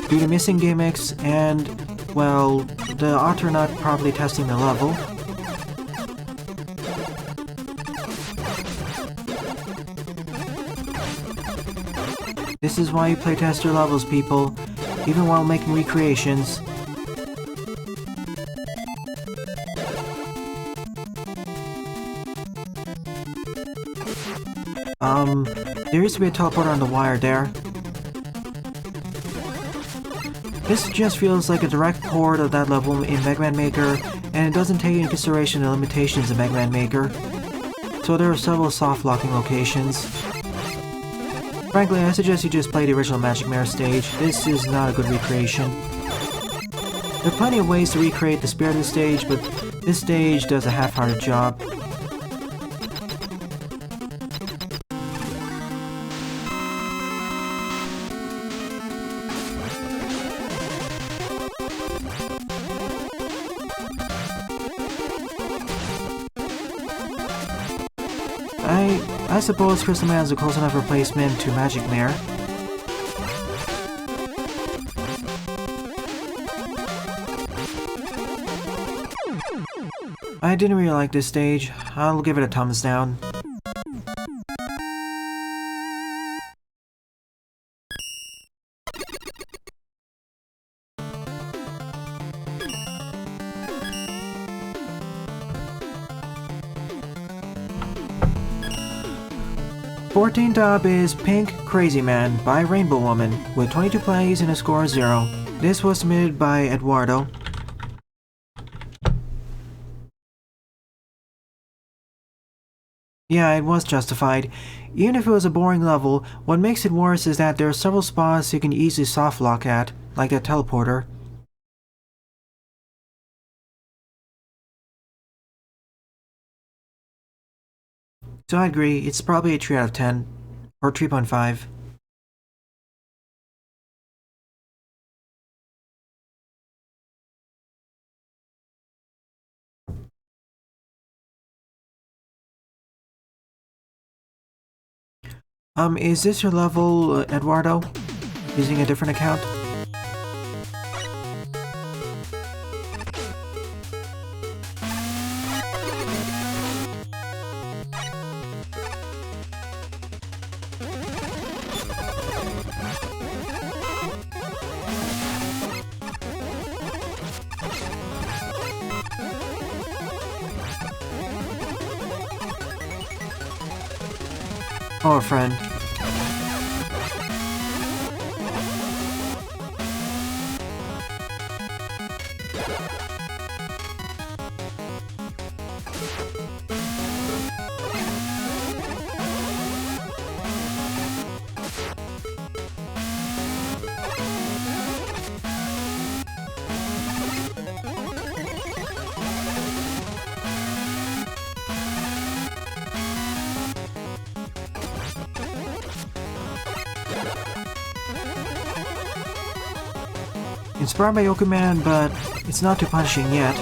Due to missing gimmicks and, well, the author not properly testing the level. This is why you playtest your levels, people, even while making recreations. There used to be a teleporter on the wire there. This just feels like a direct port of that level in Mega Man Maker, and it doesn't take into consideration the limitations of Mega Man Maker, so there are several soft locking locations. Frankly, I suggest you just play the original Magic Mare stage. This is not a good recreation. There are plenty of ways to recreate the spirit of the stage, but this stage does a half-hearted job. I suppose Crystal Man is a close enough replacement to Magic Mare. I didn't really like this stage. I'll give it a thumbs down. Fourteenth up is Pink Crazy Man by Rainbow Woman, with 22 plays and a score of 0. This was submitted by Eduardo. Yeah, it was justified. Even if it was a boring level, what makes it worse is that there are several spots you can easily soft lock at, like that teleporter. So I agree, it's probably a 3 out of 10, or 3.5. Is this your level, Eduardo? Using a different account? Oh, a friend. Inspired by Yokuman, but it's not too punishing yet.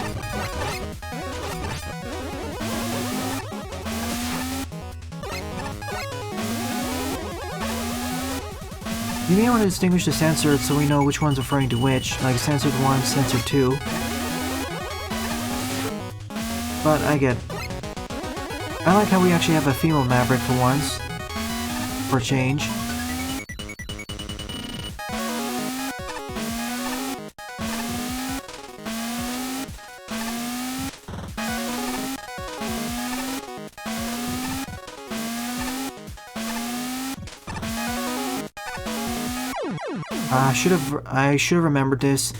You may want to distinguish the censored so we know which one's referring to which, like censored 1, censored 2. But I get... I like how we actually have a female Maverick for once. For a change. I should have remembered this.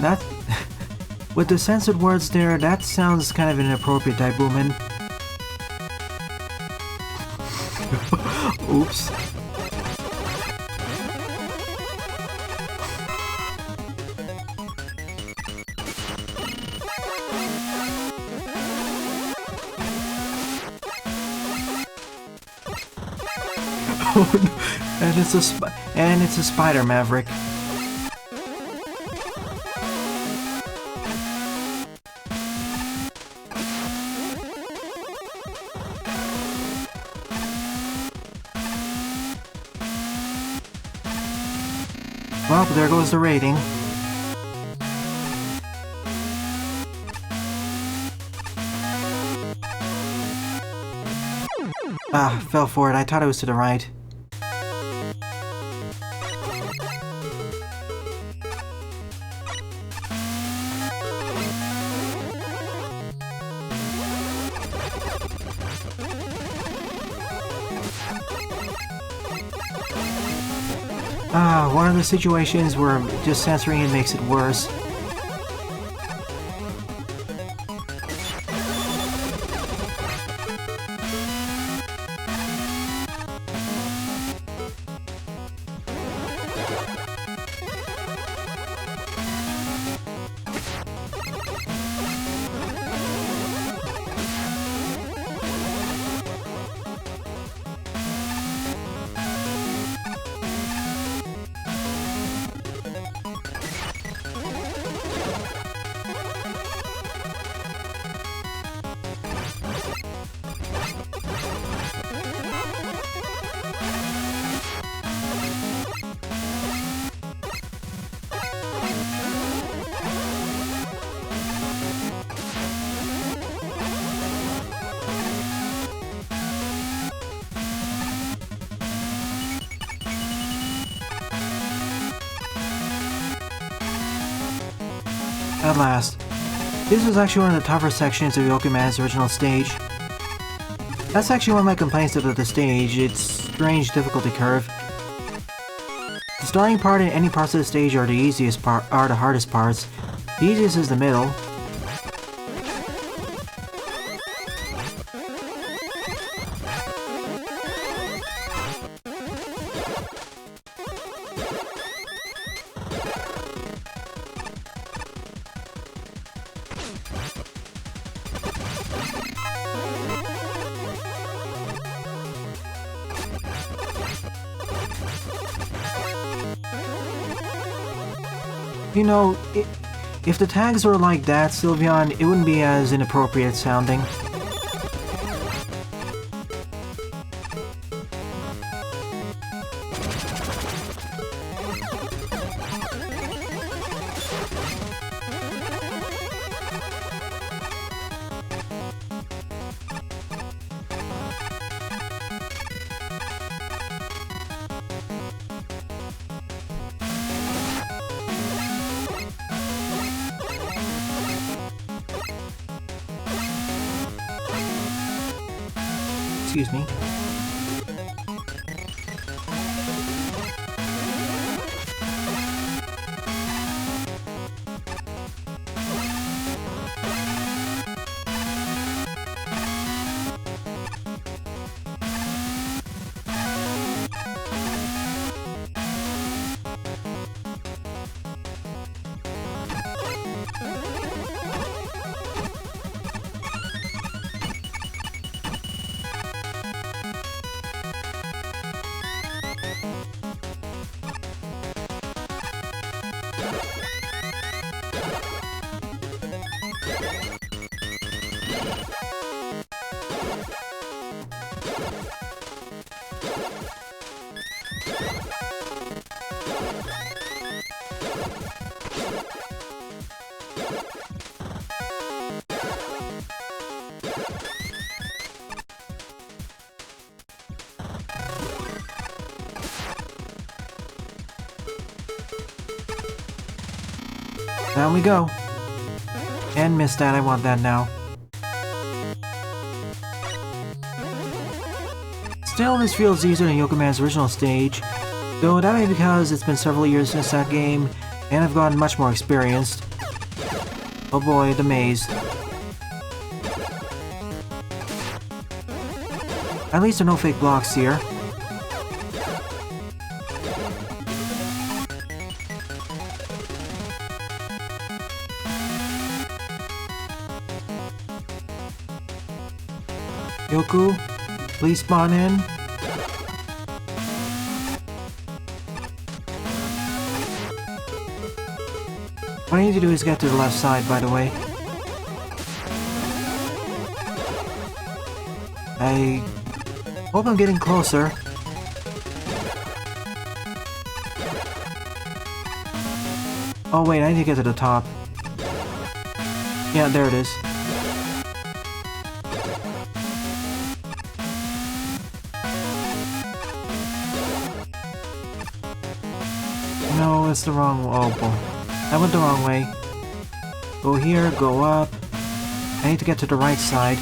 That... With the censored words there, that sounds kind of inappropriate, Daibuman. Oops. Oh, no. And it's a spider maverick. Well, there goes the rating. Ah, fell for it. I thought it was to the right. Ah, one of the situations where just censoring it makes it worse. At last. This was actually one of the tougher sections of Yokuman's original stage. That's actually one of my complaints about the stage, its strange difficulty curve. The starting part and any parts of the stage are the hardest parts. The easiest is the middle. You know, if the tags were like that, Sylveon, it wouldn't be as inappropriate sounding. Excuse me. Down we go. And missed that, I want that now. Still, this feels easier than Yokuman's original stage, though that may be because it's been several years since that game, and I've gotten much more experienced. Oh boy, the maze. At least there are no fake blocks here. Yoku, please spawn in. What I need to do is get to the left side, by the way. I hope I'm getting closer. Oh wait, I need to get to the top. Yeah, there it is. No, it's the wrong... oh boy. I went the wrong way. Go here, go up. I need to get to the right side.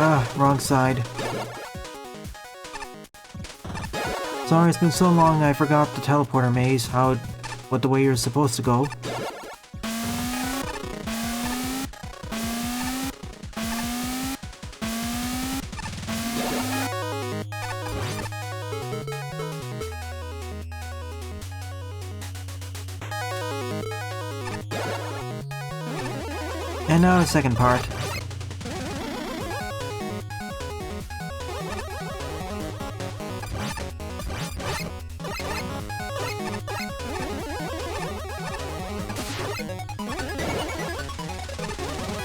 Ah, wrong side. Sorry, it's been so long I forgot the teleporter maze, what the way you're supposed to go. And now the second part.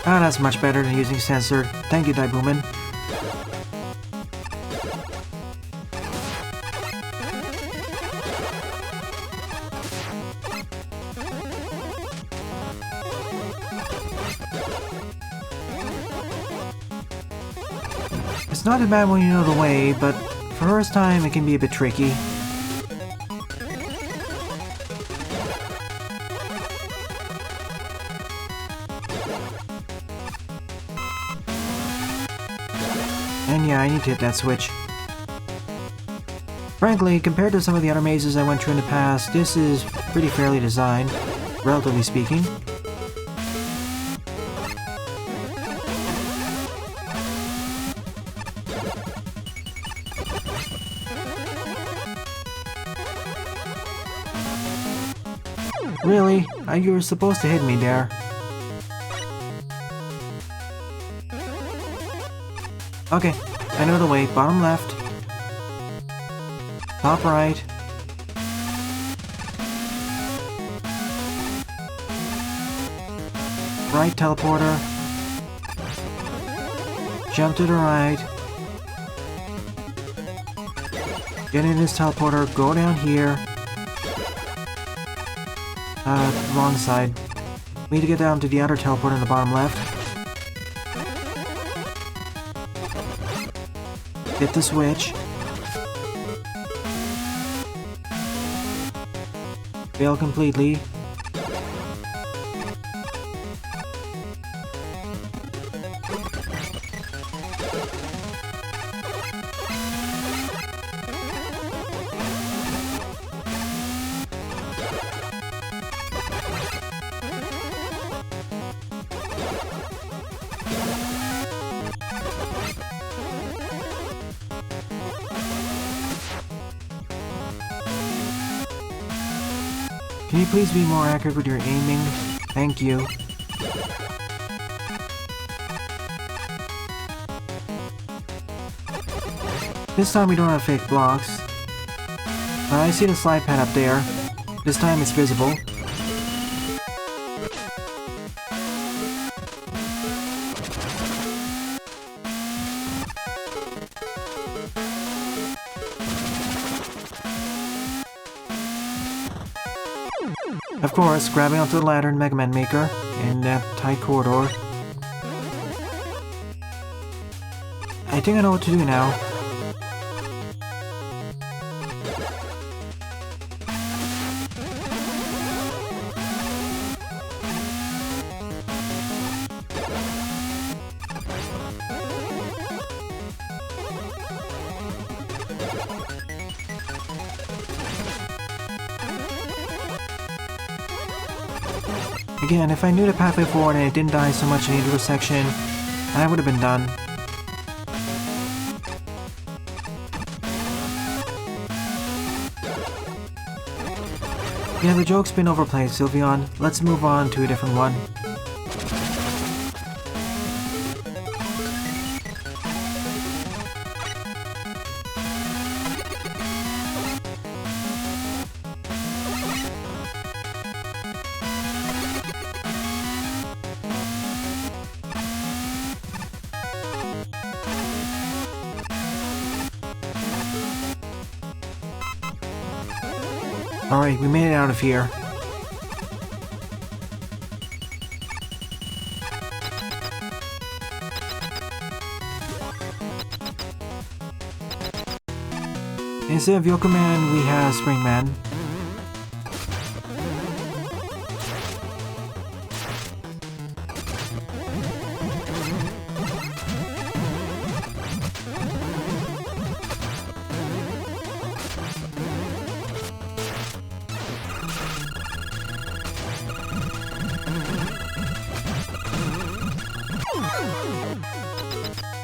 Ah, that's much better than using sensor. Thank you, Daibuman. It's not too bad when you know the way, but for first time it can be a bit tricky. And yeah, I need to hit that switch. Frankly, compared to some of the other mazes I went through in the past, this is pretty fairly designed, relatively speaking. Really? You were supposed to hit me there. Okay, I know the way. Bottom left. Top right. Right teleporter. Jump to the right. Get in this teleporter, go down here. Wrong side. We need to get down to the other teleporter in the bottom left. Hit the switch. Fail completely. Can you please be more accurate with your aiming? Thank you. This time we don't have fake blocks. I see the slide pad up there. This time it's visible. Of course, grabbing onto the ladder in Mega Man Maker in that tight corridor. I think I know what to do now. Again, if I knew the pathway forward and it didn't die so much in the intersection, I would have been done. Yeah, the joke's been overplayed, Sylveon. Let's move on to a different one. Alright, we made it out of here. Instead of Yokoman, we have Springman.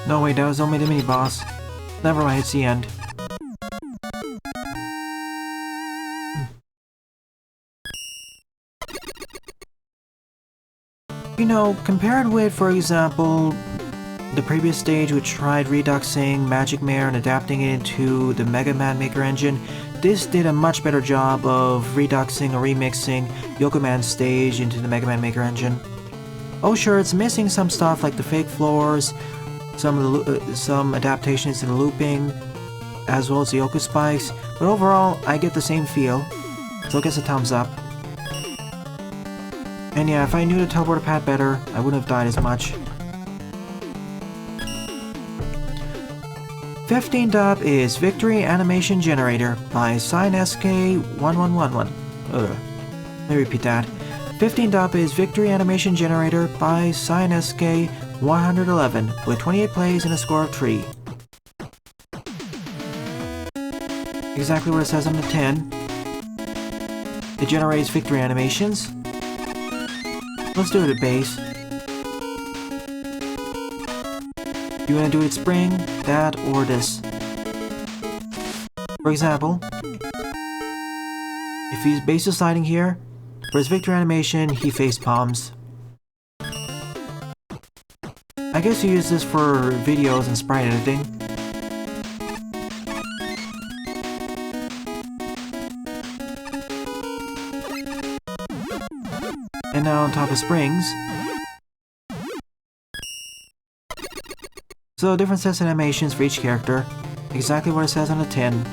No wait, that was only the mini-boss. Never mind, it's the end. You know, compared with, for example, the previous stage which tried reduxing Magic Mare and adapting it into the Mega Man Maker engine, this did a much better job of reduxing or remixing Yokoman's stage into the Mega Man Maker engine. Oh sure, it's missing some stuff like the fake floors, some adaptations to the looping, as well as the Yoku spikes, but overall, I get the same feel, so I guess a thumbs up. And yeah, if I knew the teleporter pad better, I wouldn't have died as much. 15th up is Victory Animation Generator by SignSK1111. Let me repeat that. 15th up is Victory Animation Generator by SignSK111 with 28 plays and a score of 3. Exactly what it says on the tin. It generates victory animations. Let's do it at base. You want to do it at spring, that, or this. For example, if he's base is sliding here, for his victory animation, he face palms. I guess you use this for videos and sprite editing. And now on top of springs. So different sets of animations for each character. Exactly what it says on the tin.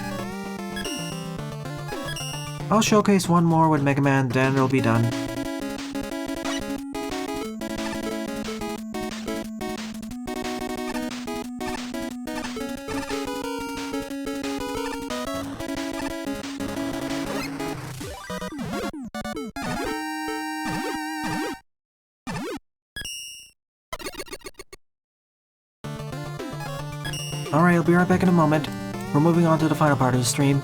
I'll showcase one more with Mega Man, then it'll be done. Alright, I'll be right back in a moment. We're moving on to the final part of the stream.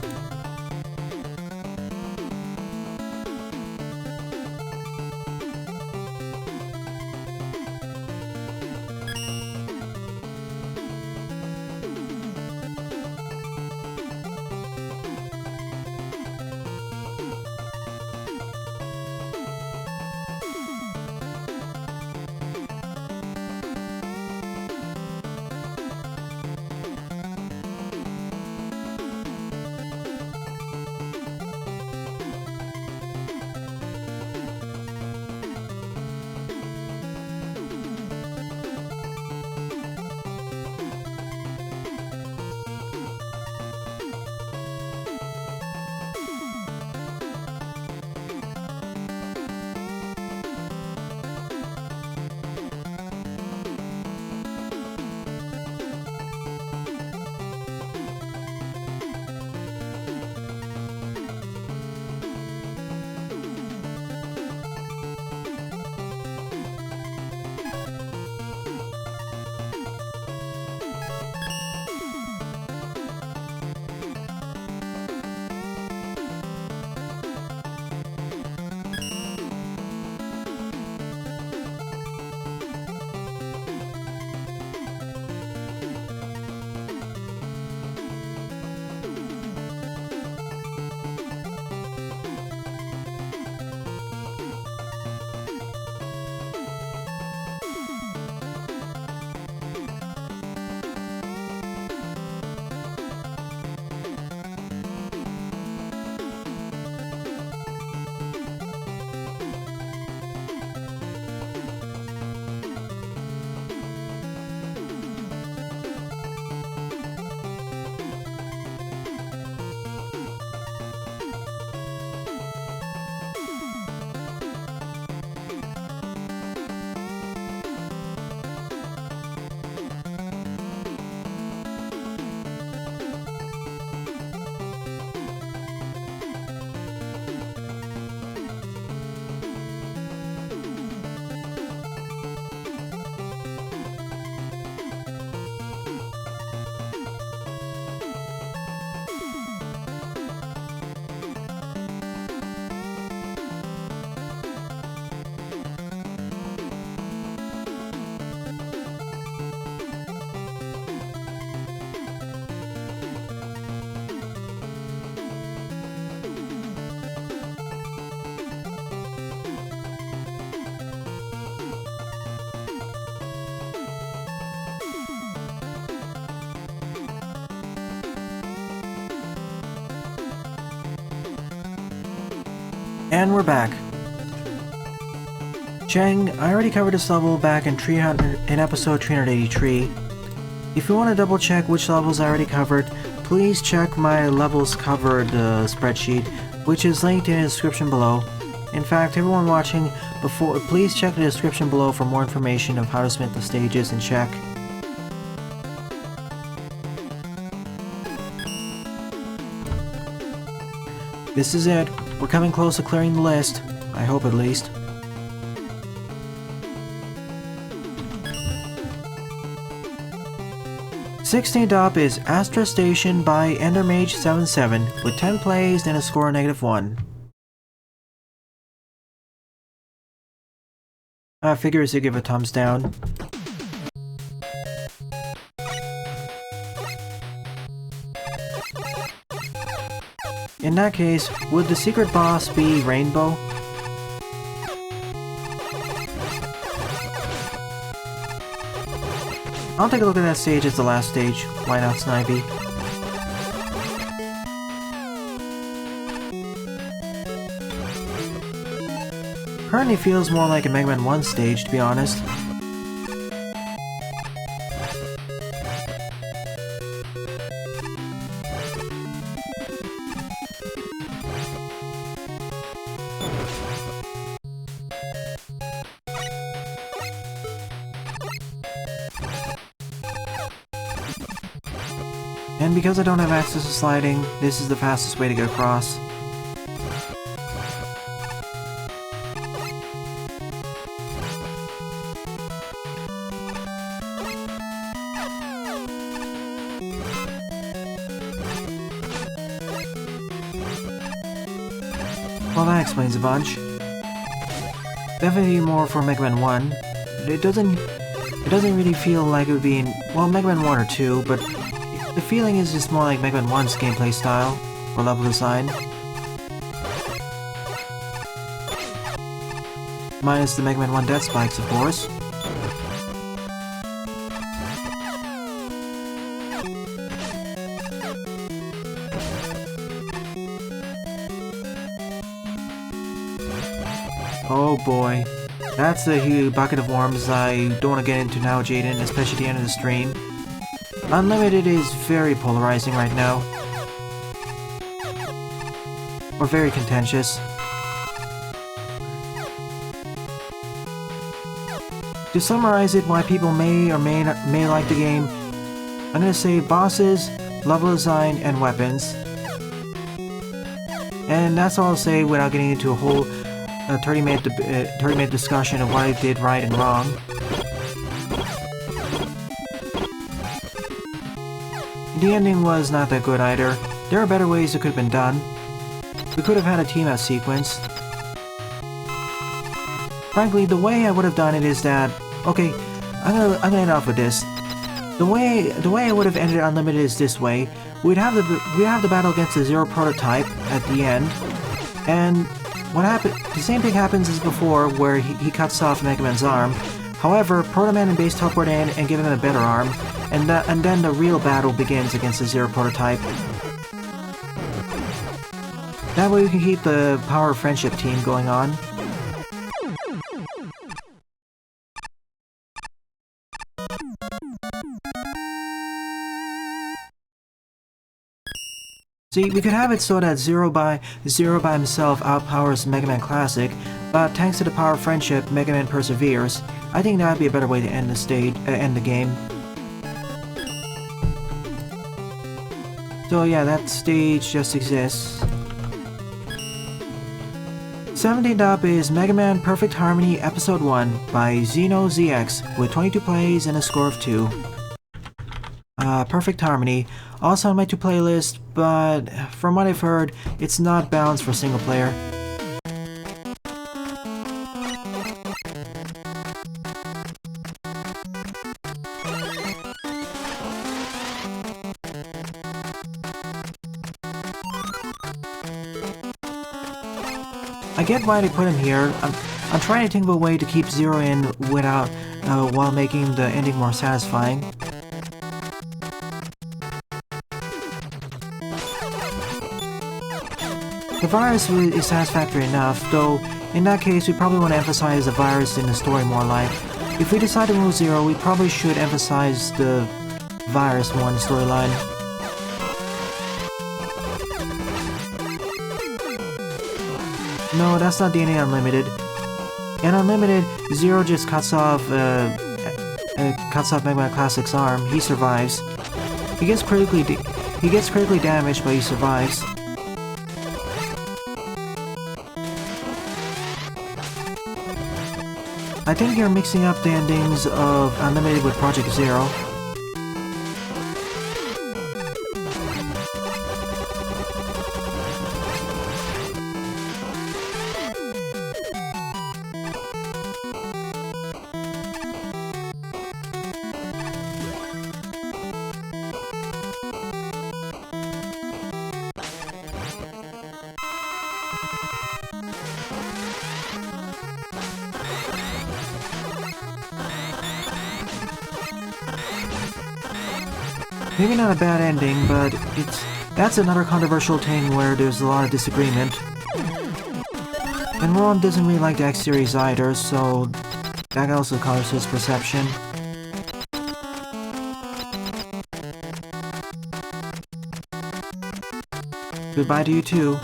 And we're back. Cheng, I already covered this level back in episode 383. If you want to double check which levels I already covered, please check my levels covered spreadsheet, which is linked in the description below. In fact, everyone watching, please check the description below for more information of how to submit the stages and check. This is it. We're coming close to clearing the list. I hope at least. Sixteenth up is Astra Station by EnderMage77 with 10 plays and a score of -1. I figure to give a thumbs down. In that case, would the secret boss be Rainbow? I'll take a look at that stage as the last stage. Why not, Snivy? Currently feels more like a Mega Man 1 stage, to be honest. And because I don't have access to sliding, this is the fastest way to get across. Well, that explains a bunch. Definitely more for Mega Man 1. It doesn't really feel like it would be in, well, Mega Man 1 or 2, but the feeling is just more like Mega Man 1's gameplay style, or level design. Minus the Mega Man 1 death spikes, of course. Oh boy. That's a huge bucket of worms I don't want to get into now, Jaden, especially at the end of the stream. Unlimited is very polarizing right now. Or very contentious. To summarize it, why people may or may like the game, I'm gonna say bosses, level design, and weapons. And that's all I'll say without getting into a whole 30-minute discussion of what I did right and wrong. The ending was not that good either. There are better ways it could have been done. We could have had a team-out sequence. Frankly, the way I would have done it is that... Okay, I'm gonna end off with this. The way I would have ended Unlimited is this way. We'd have the battle against the Zero prototype at the end, and what happened? The same thing happens as before, where he cuts off Mega Man's arm. However, Protoman and Base teleport in and give him a better arm, and then the real battle begins against the Zero prototype. That way we can keep the Power of Friendship team going on. See, we could have it so that Zero by himself outpowers Mega Man Classic, but thanks to the power of friendship, Mega Man perseveres. I think that'd be a better way to end the game. So yeah, that stage just exists. 17th up is Mega Man Perfect Harmony Episode 1 by ZenoZX with 22 plays and a score of 2. Perfect Harmony, also on my 2 playlist, but from what I've heard, it's not balanced for single player. I get why they put him here. I'm trying to think of a way to keep Zero in without, while making the ending more satisfying. The virus is satisfactory enough, though in that case we probably want to emphasize the virus in the story more like. If we decide to move Zero, we probably should emphasize the virus more in the storyline. No, that's not DNA Unlimited. In Unlimited, Zero just cuts off Mega Man Classic's arm. He survives. He gets critically damaged, but he survives. I think you're mixing up the endings of Unlimited with Project Zero. Maybe not a bad ending, but that's another controversial thing where there's a lot of disagreement. And Ron doesn't really like the X series either, so that also colors his perception. Goodbye to you too.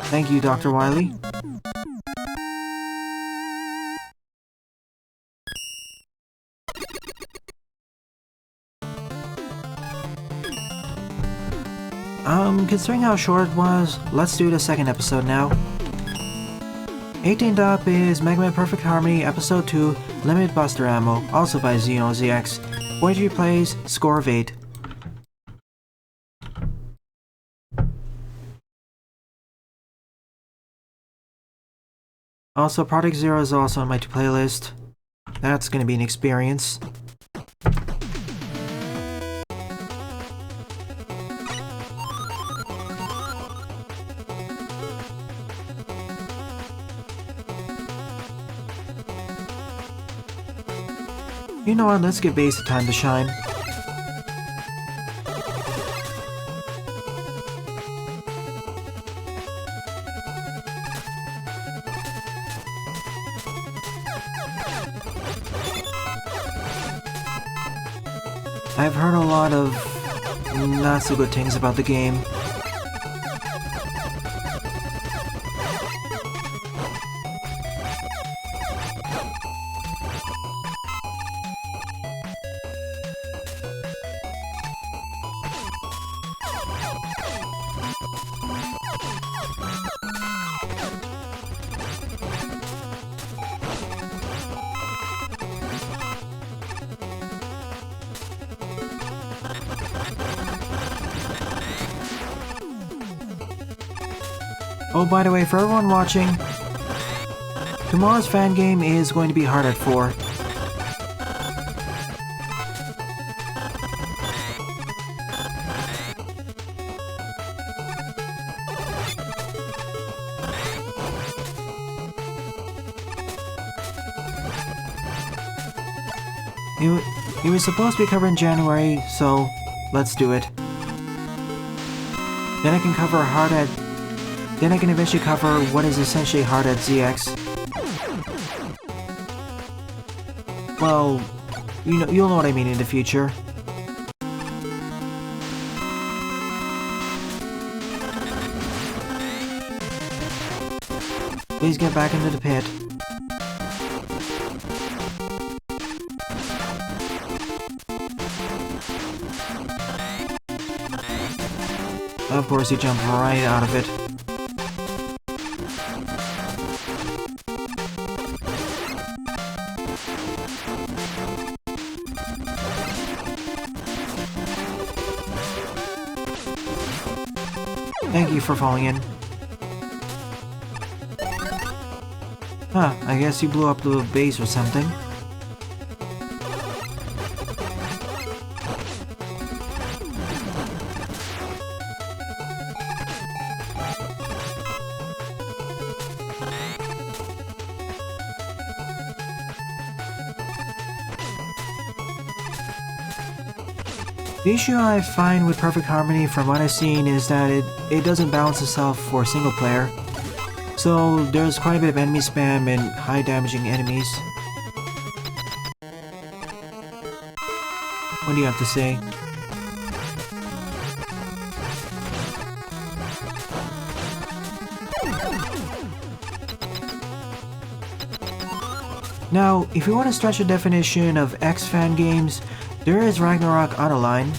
Thank you, Dr. Wily. Considering how short it was, let's do the second episode now. 18th up is Mega Man Perfect Harmony Episode 2, Limited Buster Ammo, also by ZenoZX. 43 plays, score of 8. Also, Project Zero is also on my playlist. That's gonna be an experience. You know what, let's give Base the time to shine. I've heard a lot of not so good things about the game. Oh, by the way, for everyone watching, tomorrow's fan game is going to be hard at 4. It was supposed to be covered in January, so let's do it. Then I can cover Then I can eventually cover what is essentially hard at ZX. Well, you'll know what I mean in the future. Please get back into the pit. Of course, he jumped right out of it. Thank you for falling in. Huh, I guess you blew up the base or something. The issue I find with Perfect Harmony from what I've seen is that it doesn't balance itself for single player. So there's quite a bit of enemy spam and high damaging enemies. What do you have to say? Now, if you want to stretch the definition of X-Fan games, there is Ragnarok Autoline.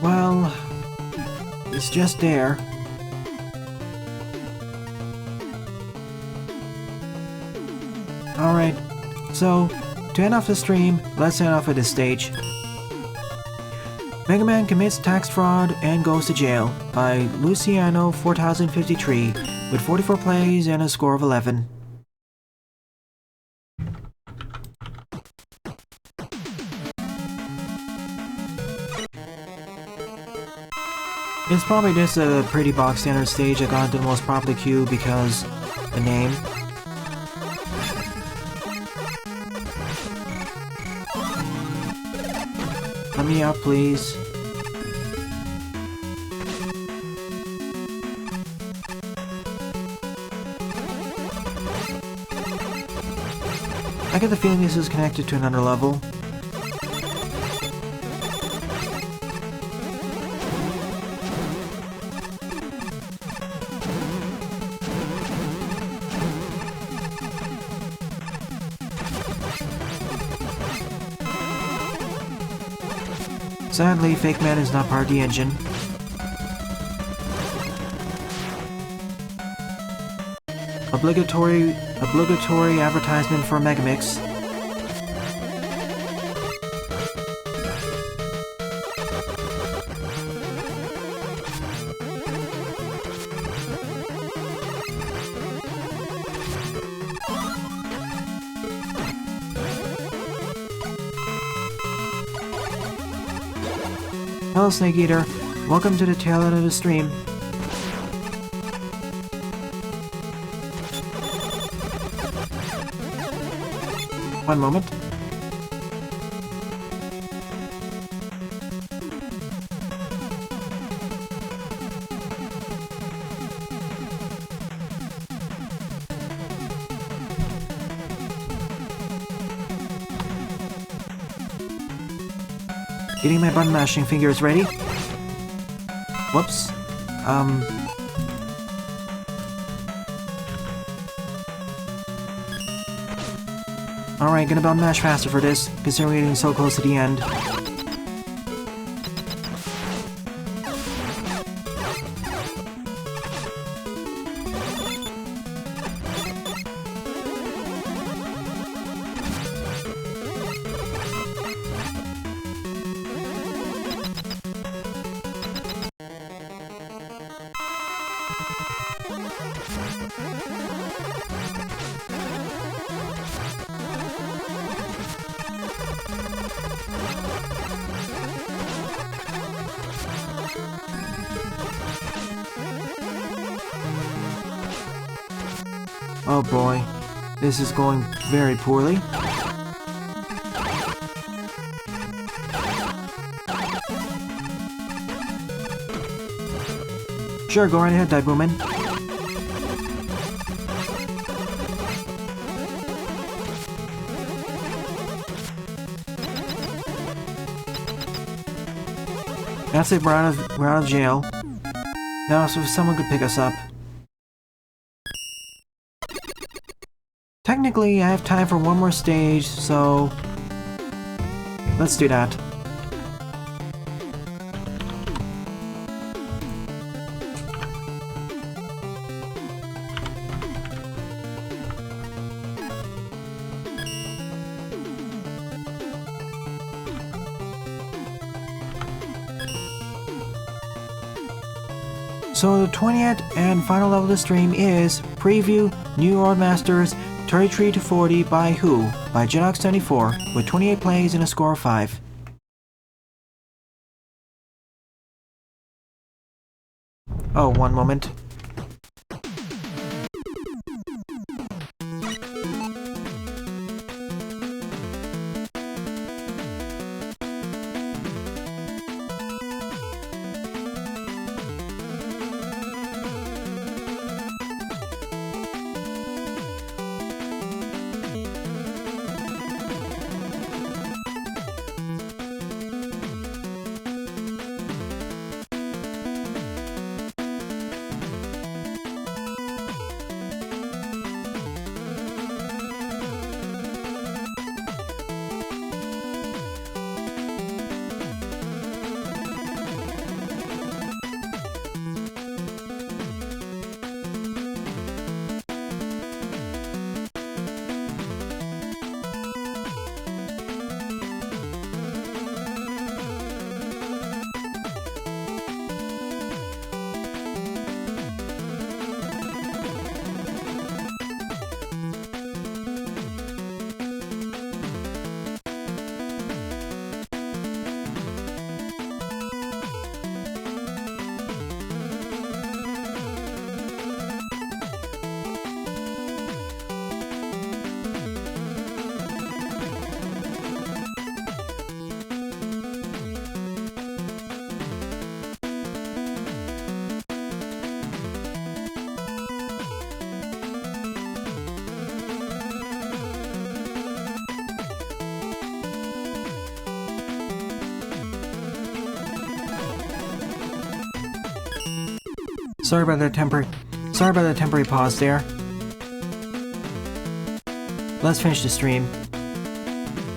Well, it's just there. Alright, so, to end off the stream, let's end off at this stage. Mega Man commits tax fraud and goes to jail by Luciano 4053 with 44 plays and a score of 11. It's probably just a pretty box standard stage that got into the most popular queue because the name. Let me out, please. I get the feeling this is connected to another level. Sadly, Fake Man is not part of the engine. Obligatory advertisement for Megamix. Hello, Snake Eater. Welcome to the tail end of the stream. One moment. Getting my button mashing fingers ready. Whoops. Alright, gonna button mash faster for this, considering we're getting so close to the end. Oh boy, this is going very poorly. Sure, go right ahead, Diboomin. That's it, we're out of jail. Now, so if someone could pick us up. Technically, I have time for one more stage, so let's do that. So the 20th and final level of the stream is Preview New World Masters 33 to 40 by Who by ZenoZX74 with 28 plays and a score of 5. Oh, one moment. Sorry about that temporary pause there. Let's finish the stream.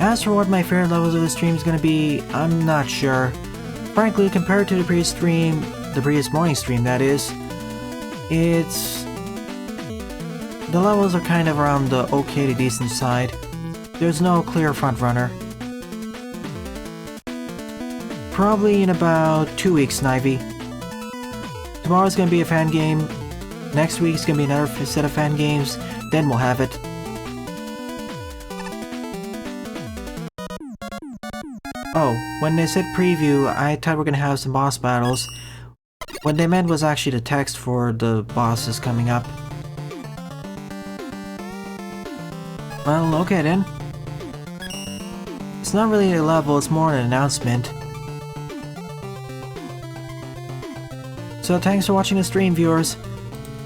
As for what my favorite levels of the stream is going to be, I'm not sure. Frankly, compared to the previous morning stream that is, the levels are kind of around the okay to decent side. There's no clear front runner. Probably in about 2 weeks, Snivy. Tomorrow's gonna be a fan game. Next week's gonna be another set of fan games. Then we'll have it. Oh, when they said preview, I thought we're gonna have some boss battles. What they meant was actually the text for the bosses coming up. Well, okay then. It's not really a level, it's more an announcement. So thanks for watching the stream, viewers.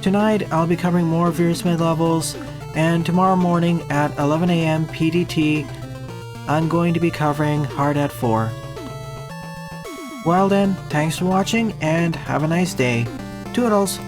Tonight I'll be covering more Furious Mid levels, and tomorrow morning at 11 AM PDT, I'm going to be covering Hard at 4. Well then, thanks for watching and have a nice day. Toodles!